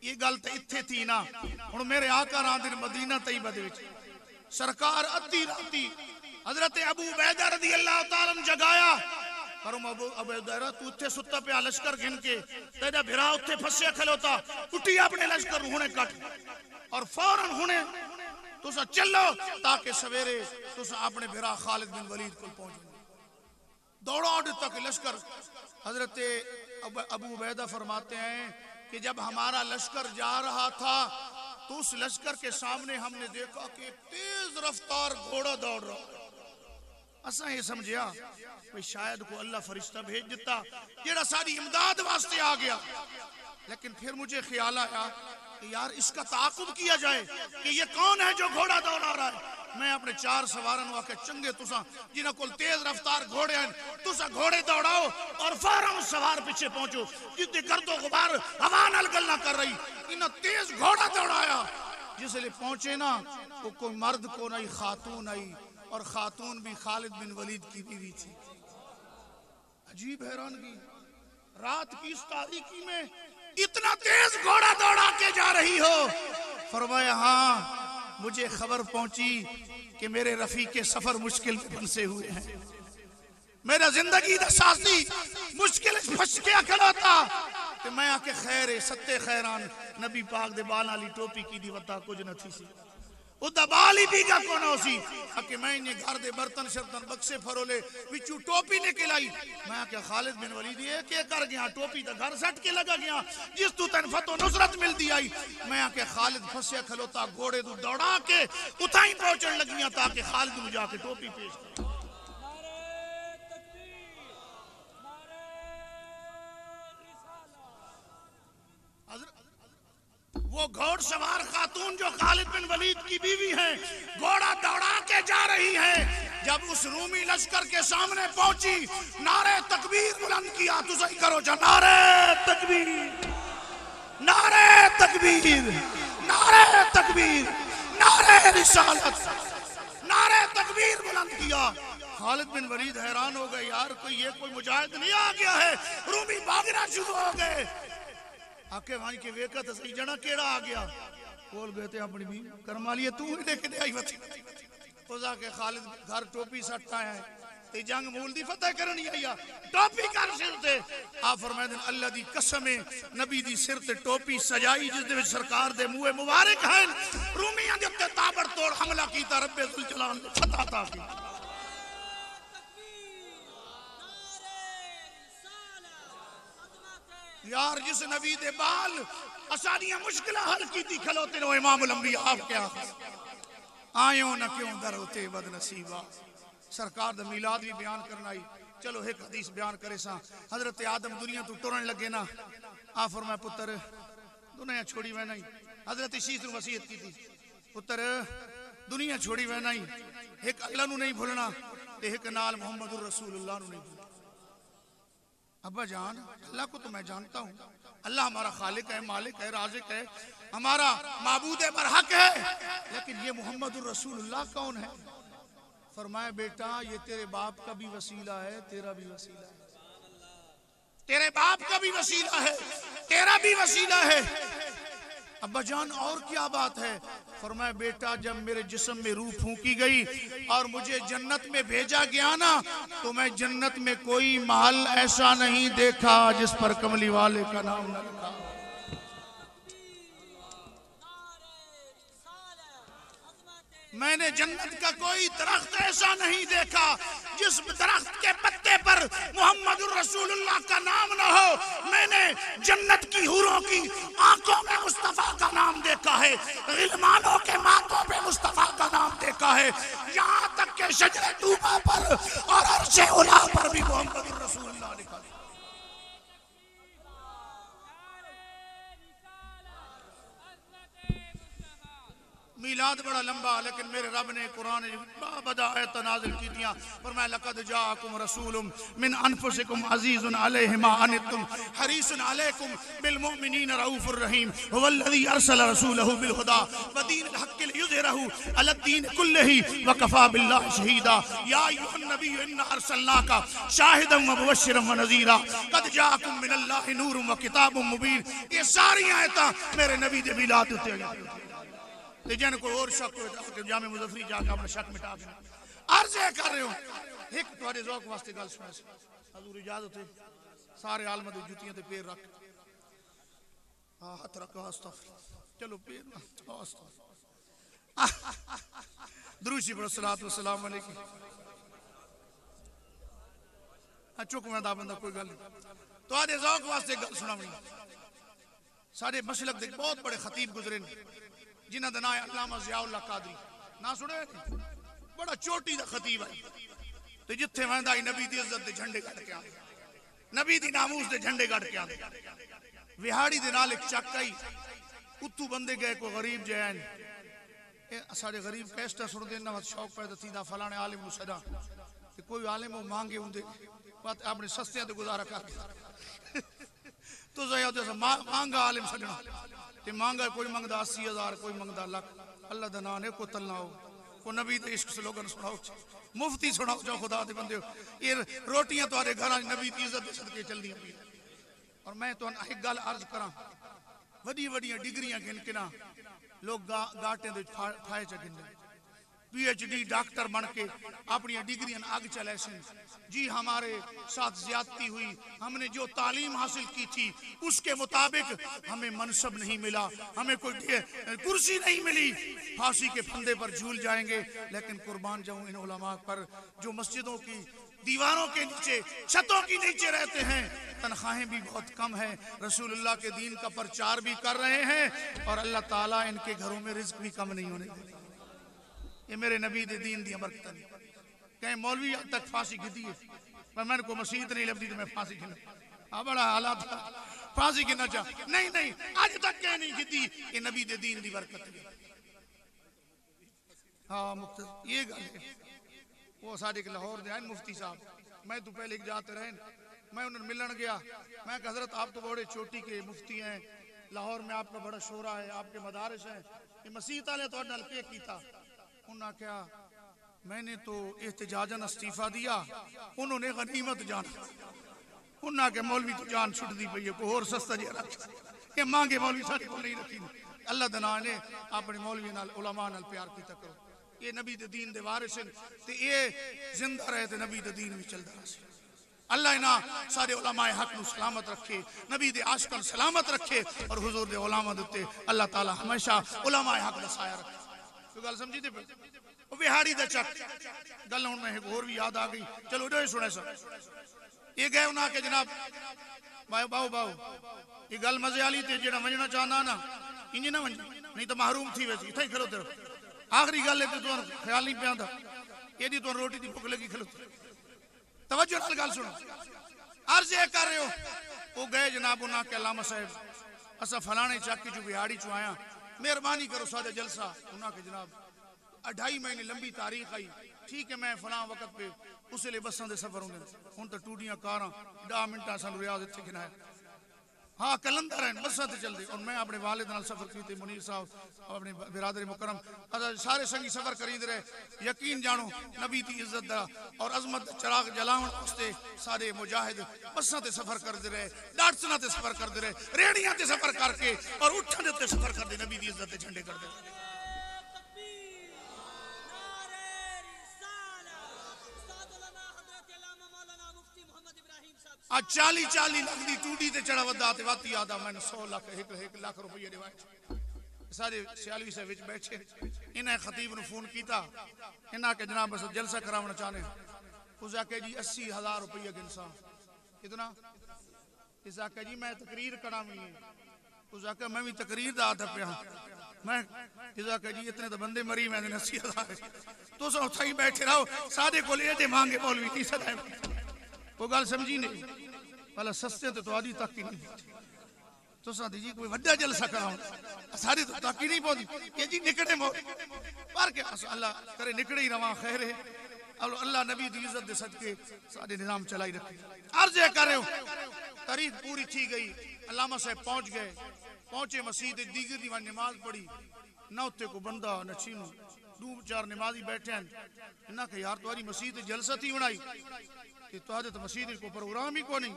ये गल तो इत्थे थी ना। हुण मेरे आका रांदे मदीना तैयबा दे विच सरकार अद्धी राती हजरत अबू उबैदा रज़ी अल्लाह तआला ने जगाया। पर अबू उबैदा तू उत्थे सुत्ता पिया लश्कर गिन के, तेरा भिरा उत्थे फसिया खलोता, उठी अपने लश्कर हुणे कट और फौरन हुणे तुसा चलो ताकि सवेरे तुसा अपने भिरा खालिद बिन वलीद को पहुंचो। दौड़ा तक लश्कर। हजरत अबू उबैदा फरमाते हैं कि जब हमारा लश्कर जा रहा था तो उस लश्कर के सामने हमने देखा कि तेज रफ्तार घोड़ा दौड़ रहा है। असा ये समझिया भाई शायद को अल्लाह फरिश्ता भेज दिता जेड़ा सारी इमदाद वास्ते आ गया। लेकिन फिर मुझे ख्याल आया कि यार इसका ताकुब किया जाए कि ये कौन है जो घोड़ा दौड़ा रहा है। मैं अपने चार सवारन वाके चंगे तुसा जिन्हां कोल तेज रफ्तार घोड़े हैं तुसा घोड़े दौड़ाओ और फौरन सवार पीछे पहुंचो जिद्दी गर्दो गुबार हवा नाल गल्ला कर रही। इन्हां तेज घोड़ा दौड़ाया, जिसले पहुंचे ना वो कोई मर्द को नहीं खातून आई, और खातून भी खालिद बिन वलीद की बीवी थी। अजीब हैरानगी, रात की इस तारीकी में इतना तेज घोड़ा दौड़ा के जा रही हो। फरमाया हाँ मुझे खबर पहुंची कि मेरे रफीके सफर मुश्किल में फंसे हुए हैं, मेरा जिंदगी दा साथी मुश्किल फंस के खड़ा था। कि मैं आके खैर सत्ते खैरान नबी पाक दे बाल वाली टोपी की दी वता कुछ न थी सी उदा बाल ही बीगा कोना होसी। कि मैं इन्हें घर दे बर्तन शर्तन बक्से फरोले विचू टोपी निकल आई। मैं आके खालिद बिन वलीद ये के कर गया, टोपी तो घर सट के लगा गया जिस तू तन फतो नुसरत मिलती आई। मैं आके खालिद फसिया खलोता घोड़े तू दौड़ा के उठाई पहुंचन लगियां ताकि खालिद को जाके टोपी पेश कर। वो घोड़ सवार खातून जो खालिद बिन वलीद की बीवी है घोड़ा दौड़ा के जा रही है। जब उस रूमी लश्कर के सामने पहुंची नारे तकबीर बुलंद किया। तो सही करो जा नारे तकबीर, नारे तकबीर, नारे तकबीर, नारे रिसालत, नारे तकबीर बुलंद किया। खालिद बिन वलीद हैरान हो गए, यार कोई मुजाहिद नहीं आ गया है। रूमी भागना शुरू हो गए। आके वहां के वेखा तो सही जना केड़ा आ गया। बोल गए थे अपनी भी कर्मा लिए तू ही देख दे आई वती ओजा के खालिद घर टोपी सट आया है ते जंग मूल दी फतह करनी आया टोपी कर सिर ते। आ फरमाते अल्लाह दी कसम है नबी दी सिर ते टोपी सजाई जिस दे विच सरकार दे मुंह मुबारक हैं। रूमियां दे उत्ते ताबड़तोड़ हमला कीता, रब्बे जुल जलाल ने फतह अता की। यार जिस नबी दे बाल आसानियां मुश्किल हल की थी खलोते नो इमामुल अंबिया आप क्या आयो न क्यों दर होते बदनसीबा। सरकार दा मिलाद भी बयान करना आई। चलो एक हदीस बयान करे सा। हजरत आदम दुनिया तो टुरन लगे ना। आ फरमाया पुत्र दुनिया छोड़ी वै नहीं। हजरत शीश नु वसीयत की थी पुत्र दुनिया छोड़ी वै नहीं, एक अल्लाह नु नहीं भूलना ते एक नाल मोहम्मदुर रसूलुल्लाह नु नहीं भूलना। अब्बा जान अल्लाह को तो मैं जानता हूँ, अल्लाह हमारा खालिक है, मालिक है, राज़िक है, हमारा माबूद है, बरहक है, लेकिन ये मोहम्मदुर रसूलुल्लाह कौन है? फरमाया बेटा ये तेरे बाप का भी वसीला है, तेरा भी वसीला है, तेरे बाप का भी वसीला है, तेरा भी वसीला है। अब्बा जान और क्या बात है? फरमाया बेटा जब मेरे जिस्म में रूह फूंकी गई और मुझे जन्नत में भेजा गया ना तो मैं जन्नत में कोई महल ऐसा नहीं देखा जिस पर कमली वाले का नाम न लिखा। मैंने जन्नत का कोई दरख्त ऐसा नहीं देखा जिस दरख्त के पत्ते पर मोहम्मदुर रसूलुल्लाह का नाम न हो। मैंने जन्नत की हूरों की आंखों में मुस्तफा का नाम देखा है, गिलमानों के माथों पे मुस्तफा का नाम देखा है, यहाँ तक के शजरे तूबा पर और अर्शे उला पर भी मोहम्मदुर रसूलुल्लाह लिखा है। मिलाद बड़ा लंबा, लेकिन मेरे रब ने कुरान बदा आयत नाज़िल की दियां, फरमाया लक़द जाअकुम रसूलुम मिन अनफुसिकुम अज़ीज़ुन अलैहि मा अनित्तुम हरीसुन अलैकुम बिल मुमिनीन रऊफुर रहीम हुवल्लज़ी अरसला रसूलहु बिल हुदा व दीनिल हक़्क़ि लियुज़हिरहु अलद्दीन कुल्लिहि व कफ़ा बिल्लाहि शहीदा या अय्युहन नबिय्यु इन्ना अरसलनाका शाहिदन व मुबश्शिरन व नज़ीरा क़द जाअकुम मिनल्लाहि नूरुन व किताबुम मुबीन। ये सारी आयतां मेरे नबी दे मिलाद उत्ते ते जन कोई और शक हो कि जामे मुज़फ़्फ़री जाके अपना शक मिटा देना। अर्ज़ कर रहे हो एक तुहाडे ज़ौक़ वास्ते गल सुना सी, हज़ूर इजाज़त है सारे आलम दी जुतियां ते पैर रख, हां हाथ रखो, अस्तग़फिर, चलो पैर अस्तग़फिर, दुरूद शरीफ पढ़ो, सलात व सलाम अलैकुम। चुक मैं दा बंदा कोई गल नहीं, तुहाडे ज़ौक़ वास्ते गल सुनावनी। साडे मसलक दे बहुत बड़े खतीब गुजरे ने जिन्हां दा नाम है अल्लामा ज़ियाउल्लाह कादरी, ना सुने, बड़ा चोटी दा खतीब है ते जिथे वंदा ही नबी दी इज्जत दे झंडे कट के आंदे, नबी दी नामूस दे झंडे कट के आंदे। विहाड़ी दे नाल एक चक आई, उत्तू बंदे गए कोई गरीब जैन, साडे गरीब कैस्टा सुनदे ना शौक पैदा थींदा फलाने आलिम नु सदा ते कोई आलिम मांगे हुंदे बात अपने सस्ते ते गुजारा कर तो जया तो मांगा आलिम सजना ते मांगा कोई मंगदा 80,000 कोई मंगदा लाख। अल्लाह दा नाम है को तलना हो को नबी दे इश्क स्लोगन सुनाओ, मुफ्ती सुनाओ जो खुदा दे बंदे हो। ये रोटियां तुम्हारे घर नबी की इज्जत सदके चलदी पई। और मैं तो एक गल अर्ज करा, वड्डी वड्डियां डिग्रियां गिन के ना लोग गाटे दे फाए च गिनदे, PhD डॉक्टर बन के अपनी डिग्रियां आग चले सन। जी हमारे साथ ज्यादती हुई, हमने जो तालीम हासिल की थी उसके मुताबिक हमें मनसब नहीं मिला, हमें कोई कुर्सी नहीं मिली, फांसी के फंदे पर झूल जाएंगे। लेकिन कुर्बान जाऊं इन उलमा पर जो मस्जिदों की दीवारों के नीचे छतों के नीचे रहते हैं, तनख्वाहें भी बहुत कम है, रसूलुल्लाह के दीन का प्रचार भी कर रहे हैं और अल्लाह ताला इनके घरों में रिज्क भी कम नहीं होने देते। ये मेरे नबी दे दीन दी बरकत नहीं। कहीं मौलवी अब तक फांसी गिदी है पर मैंने को मसीत नहीं लभदी तो मैं फांसी गिना, हाँ बड़ा हालात फांसी गिना चाह नहीं नहीं आज तक कहीं नहीं गिदी। ये नबी दे दीन दी बरकत है। हाँ मुफ्त ये गल है, वो साढ़े के लाहौर दे आए मुफ्ती साहब, मैं तो पहले जाते रहे, मैं उन्हें मिलन गया, मैं हजरत आप तो बड़े छोटी के मुफ्ती हैं, लाहौर में आपका बड़ा शोरा है, आपके मदारिस हैं, ये मसीत वाले तो नल के कीता। उन्होंने क्या मैंने तो एहतजाजन इस्तीफा दिया, उन्होंने गनीमत जाना। उन्होंने के मौलवी तो जान छुटती पई है, कोई और सस्ता जी रख ये मांगे मौलवी साढ़े को नहीं रखी। अल्लाह दे नाम ने अपने मौलवी नाल उलमा नाल प्यार कीता करो। ये नबी दे दीन दे वारिस हैं ते ये जिंदा रहे ते नबी दे दीन भी चलदा रहे। अल्लाह इना सारे उलमाए हक नु सलामत रखे, नबी दे आशिकां सलामत रखे और हुजूर दे उलमा दे उत्ते अल्लाह ताला हमेशा उलमाए हक दा साया रखे। तो गल समझी ते ओ बिहाड़ी दा चक गल हुन मैं होर भी याद आ गई, चलो इधर सुने सा। ये गए उना के जनाब बाऊ बाऊ ये गल मजे वाली ते जेड़ा वजना चाहना ना इंज ना वंज नहीं तो महरूम थी वैसी इथे खलो ते आखिरी गल है तो ख्याल नहीं पिया एडी तो रोटी दी भूख लगी खलो तवज्जो नाल गल सुनो। अर्ज ये कर रहे हो वो गए जनाब उना के अल्लामा साहब असा फलाने चाकी जो बिहाड़ी चो आया, मेहरबानी करो सादे जलसा। उना के जनाब 2.5 महीने लंबी तारीख आई, ठीक है मैं फलां वक्त पे उसले बसां दे सफर होंगे हुन तो टूटियां कारां 10 मिनट सानू रियाज इत्थे गिनाया। हाँ कलंदर हैं बसां ते चलदे और मैं अपने वालिद नाल सफर कीते, मुनीर साहब अपने बिरादरी मुकरम सारे संगी सफर करींदे रहे। यकीन जानो नबी दी इज्जत दा और अजमत दा चिराग जलावन वास्ते सारे मुजाहिद बसां ते सफर करदे रहे, डाटसना ते सफर करदे रहे, रेहड़ियां ते सफर करके और उठन दे उत्ते सफर करदे नबी दी इज्जत दे झंडे करदे। आज 40 लाख की टूटी ते चढ़ा वदा ते वाती आदा मैंने 100 लाख 1 लाख रुपये दिवाए। सारे सियालवी से विच बैठे इन्हें खतीब ने फोन किया, इन्हें के जनाब बस जलसा करावना चाहने। उस आके जी 80,000 रुपये गिनसा कितना, इस आके जी मैं तकरीर करावनी है। उस आके मैं भी तकरीर दा था पिया, मैं इस आके जी इतने तो बंदे मरी मैं 80,000 तो उत्थे ही बैठे रहो, सारे को एडे मांगे मौलवी नहीं सदाए। वो गल समझी नहीं, पहले सस्ते तो आदि तक ही नहीं। तो तुसा दी जी कोई वड्डा जलसा कराओ सारी तो ताकी नहीं पौंदी के जी निकड़े मो पर के अल्लाह करे निकड़े ही रवा खैर है और अल्लाह नबी दी इज्जत दे सदके साडे निजाम चलाई रखे अर्ज करे तारीख पूरी थी गई अल्लामा साहब पहुंच गए पहुंचे मस्जिद दीगर दी नमाज पढ़ी ना उत्ते को बंदा न छीनू दो चार नमाजी बैठे हैं ना कि यार तुम्हारी मस्जिद जलसा थी बनाई कि तुहाडे तो मस्जिद को प्रोग्राम ही कोनी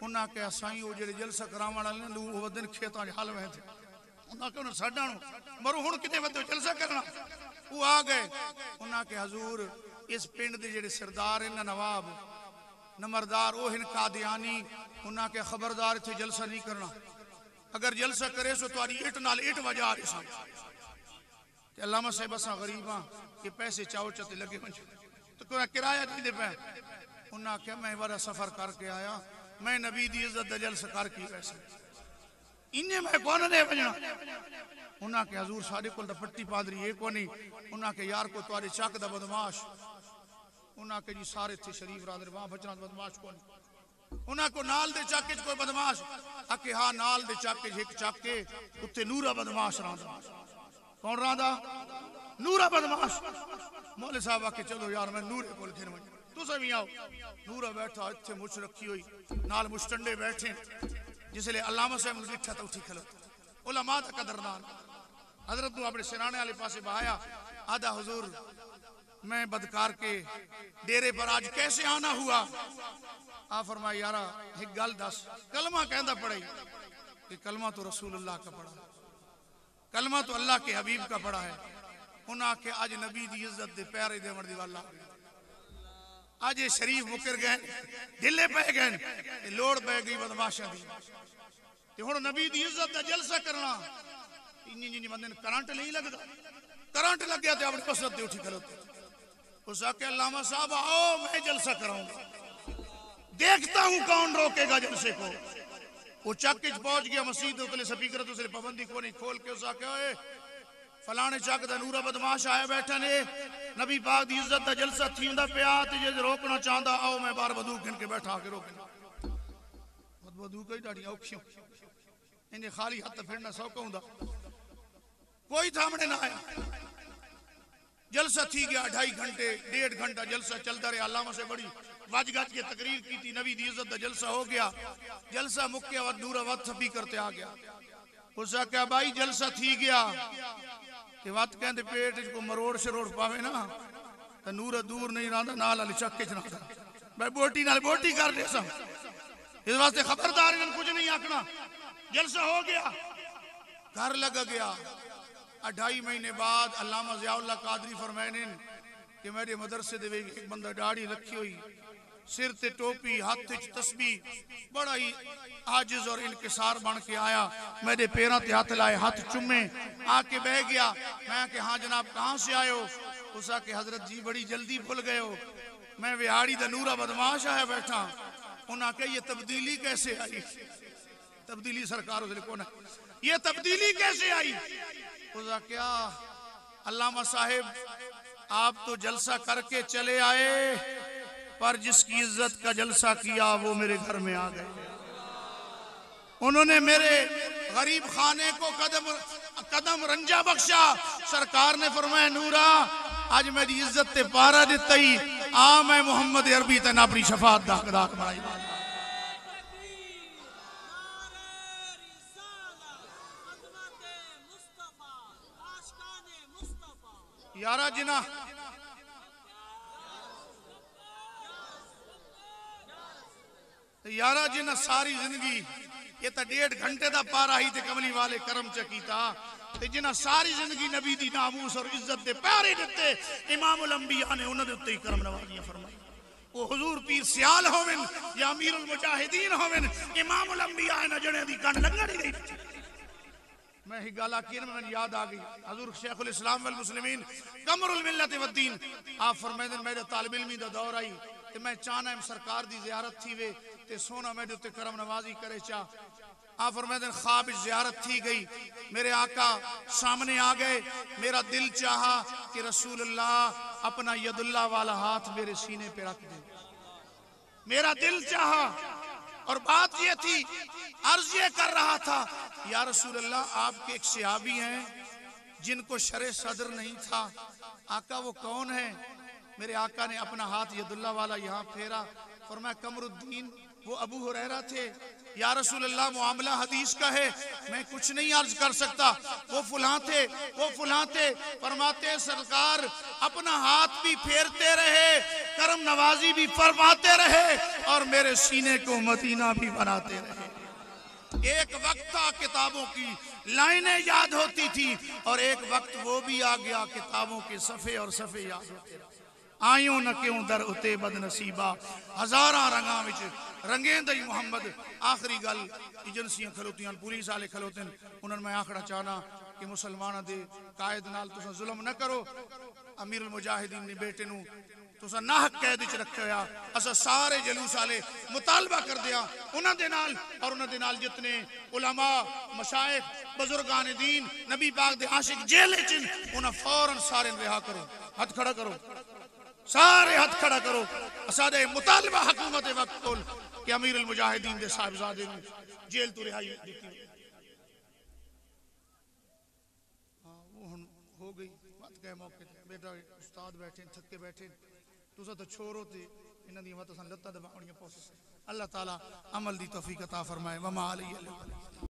उन्ना के साईं ओ जेड़े जलसा करावण वाले ने वो दिन खेतां दे हल वे थे उन्ना के साडा नु मरो हुण किते वदो जलसा करना वो आ गए उन्ना के हुजूर इस पिंड दे जेड़े सरदार हैं नवाब नंबरदार ओ हिन कादियानी उन्ना के खबरदार थे जलसा नहीं करना अगर जलसा करे सो तुम्हारी इट नाल इट वजा रहे सन अल्लामा साहब असा गरीब हाँ कि पैसे चाओ चते लगे वंज तो कोई किराया नहीं दे पे उन्हें आख्या मैं बड़ा सफर करके आया मैं नबी दी इज्जत दा जलसा कर की वैसे इन्हें मैं कौन दे वजना उन्हें आख्या हजूर साडे कोल ता पट्टी पादरी है कोनी उन्हें आख्या यार को तुम्हारे चक दा बदमाश उन्हें आख्या जी सारे थे शरीफ रादर वहां बचना बदमाश कोनी उन्हें को नाल दे चक च कोई बदमाश आखे हाँ नाल दे चक च एक चक के उत्ते नूरा बदमाश रांदा कौन रांदा नूरा बदमाश मौले साहब आके चलो यार मैं नूरे कोल फिर वज तुसा भी आओ नूरा बैठा इत्थे मुछ रखी हुई नाल मुस्टंडे बैठे जिसले अल्लामा साहब ने बैठा तो उठी खलो उलमा दा कदरदान हजरत नु अपने सिराने वाले पासे बहाया आधा हुजूर मैं बदकार के डेरे पर आज कैसे आना हुआ आ फरमाया यारा एक गल दस कलमा कहंदा पढ़ाई कि कलमा तो रसूलुल्लाह का पढ़ा कलमा तो अल्लाह के हबीब का पढ़ा है उन्हें आखे आज नबी दी इज्जत दे प्यारे देवण दी वाला आज ये शरीफ मुकर गए ढिले पै गए लोड़ पै गई बदमाशा दी ते हुण नबी दी इज्जत दा जलसा करना इन्नी जिन्नी बंदे ने करंट नहीं लगदा करंट लग गया ते अपनी कसरत दे उठी खलोते उस आके अल्लामा साहब आओ मैं जलसा कराऊंगा देखता हूं कौन रोकेगा जलसे को वो चक पहुंच गया मस्जिद उतले स्पीकर तो उसने पाबंदी को नहीं खोल के उस आके ओए फलाने चक दा नूरा बदमाश आया बैठा ने नबी पाक दी इज्जत दा जलसा थींदा पिया ते जे रोकना चाहंदा आओ मैं बार बदू गिन के बैठा के रोकना बदू कई डाड़ी औखियों इन्हें खाली हाथ फिरना सौका हुंदा कोई थामने ना आया जलसा थी गया 2.5 घंटे 1.5 घंटा जलसा चलता रहा अल्लामा से बड़ी वाज गाज के तकरीर की थी नबी दी इज्जत दा जलसा हो गया जलसा मुक्के और दूर वत सभी करते आ गया उस क्या भाई जलसा थी गया कि वत कहते पेट को मरोड़ शरोड़ पावे ना तो नूर दूर नहीं रहा नाल वाले चक्के च रहा भाई बोटी नाल बोटी कर दे सब इस वास्ते खबरदार इन्हें कुछ नहीं आखना जलसा हो गया घर लग गया 2.5 महीने बाद अल्लामा ज़ियाउल्लाह कादरी फरमाने कि मेरे मदरसे दे एक बंदा दाढ़ी रखी हुई सिर ते टोपी हाथ च तस्बीह बड़ा ही आजिज और इनकिसार बन के आया मेरे पैरों ते हाथ लाए हाथ चुमे आके बह गया मैं कि हाँ जनाब कहाँ से आए हो उस आके हजरत जी बड़ी जल्दी भूल गए हो मैं विहाड़ी दा नूरा बदमाश आया बैठा उन्हें कहा ये तब्दीली कैसे आई तब्दीली सरकार उसने कौन है ये तब्दीली कैसे आई उसका क्या अल्लामा साहिब आप तो जलसा करके चले आए पर जिसकी इज्जत का जलसा किया वो मेरे घर में आ गए उन्होंने मेरे गरीब खाने को कदम कदम रंजा बख्शा सरकार ने फरमाया नूरा आज मेरी इज्जत ते पारा दिता ही आ मैं मोहम्मद अरबी तेन अपनी शफात दा हकदार बनाई यारा जिना यारा जिना सारी जिंदगी ये तो 1.5 घंटे का पारा ही कमली वाले करम च कीता ते जिन्हें सारी जिंदगी नबी दी नामूस और इज्जत दे प्यारे दिते इमामुल अंबिया ने उन्हां दे उत्ते ही करम नवाजियां फरमाई वो हुजूर पीर सियाल होवन या अमीरुल मुजाहिदीन होवन इमामुल अंबिया ने जणे दी कंड लगण ही नहीं मैं ही गाला की में याद आ गई हजूर शेखुल इस्लाम वल मुस्लिमीन कमरुल मिल्लत वद्दीन आप फरमाते मेरे तालिब इल्मी दा दौर आई ते मैं चाहना सरकार दी जियारत थी वे ते सोना मेरे उत्ते करम नवाजी करे चा आप फरमाते ख्वाब जियारत थी गई मेरे आका सामने आ गए मेरा दिल चाहा कि रसूलुल्लाह अपना यदुल्लाह वाला हाथ मेरे सीने पे रख दे मेरा दिल चाहा और बात ये थी अर्ज ये कर रहा था या रसूल अल्लाह, आपके एक सहाबी हैं जिनको शरे सदर नहीं था। आका वो कौन है? मेरे आका ने अपना हाथ यदुल्ला वाला यहाँ फेरा, फरमाया कमरुद्दीन, वो अबू हुरैरा थे। या रसूल अल्लाह, मामला हदीस का है, मैं कुछ नहीं अर्ज कर सकता। वो फुलां थे, वो फुलां थे। फरमाते सरकार अपना हाथ भी फेरते रहे, करम नवाजी भी फरमाते रहे और मेरे सीने को मदीना भी बनाते रहे। एक वक्त था किताबों की लाइनें याद होती थी और एक वक्त वो भी आ गया किताबों के सफ़े और सफ़े याद होते रहे। आयो न क्यों दर उते बदनसीबा, हजारा रंगा विच रंगे दई मुहम्मद। आखिरी गल एजेंसियां खलोतियां, पुलिस वाले खलोते, उन्होंने मैं आखड़ा चाहना कि मुसलमाना दे कायद नाल तुसा जुल्म न करो। अमीरुल मुजाहिदीन ने बेटे नू तुसा नाहक कैद च रखे होया, असा सारे जलूस वाले मुतालबा कर दिया उन्हां दे नाल और उन्हां दे नाल जितने उलमा मशाइख बुजुर्गान दीन नबी पाक दे आशिक जेल च उन्हां फौरन सारे रिहा करो। हाथ खड़ा करो, सारे हाथ खड़ा करो। असादे मुतालबा हुकूमत वक्त कोल कि अमीरुल मुजाहिदीन दे साहिबजादे नू जेल तो रिहाई दित्ती। हां वो हुन हो गई बात के मौके ते बेटा उस्ताद बैठे थके बैठे, तुसा तो छोरो ते इन्हां दी मत सन लत्तां दबाउणियां पौसे। अल्लाह ताला अमल दी तौफीक अता फरमाए। वमा अलैहि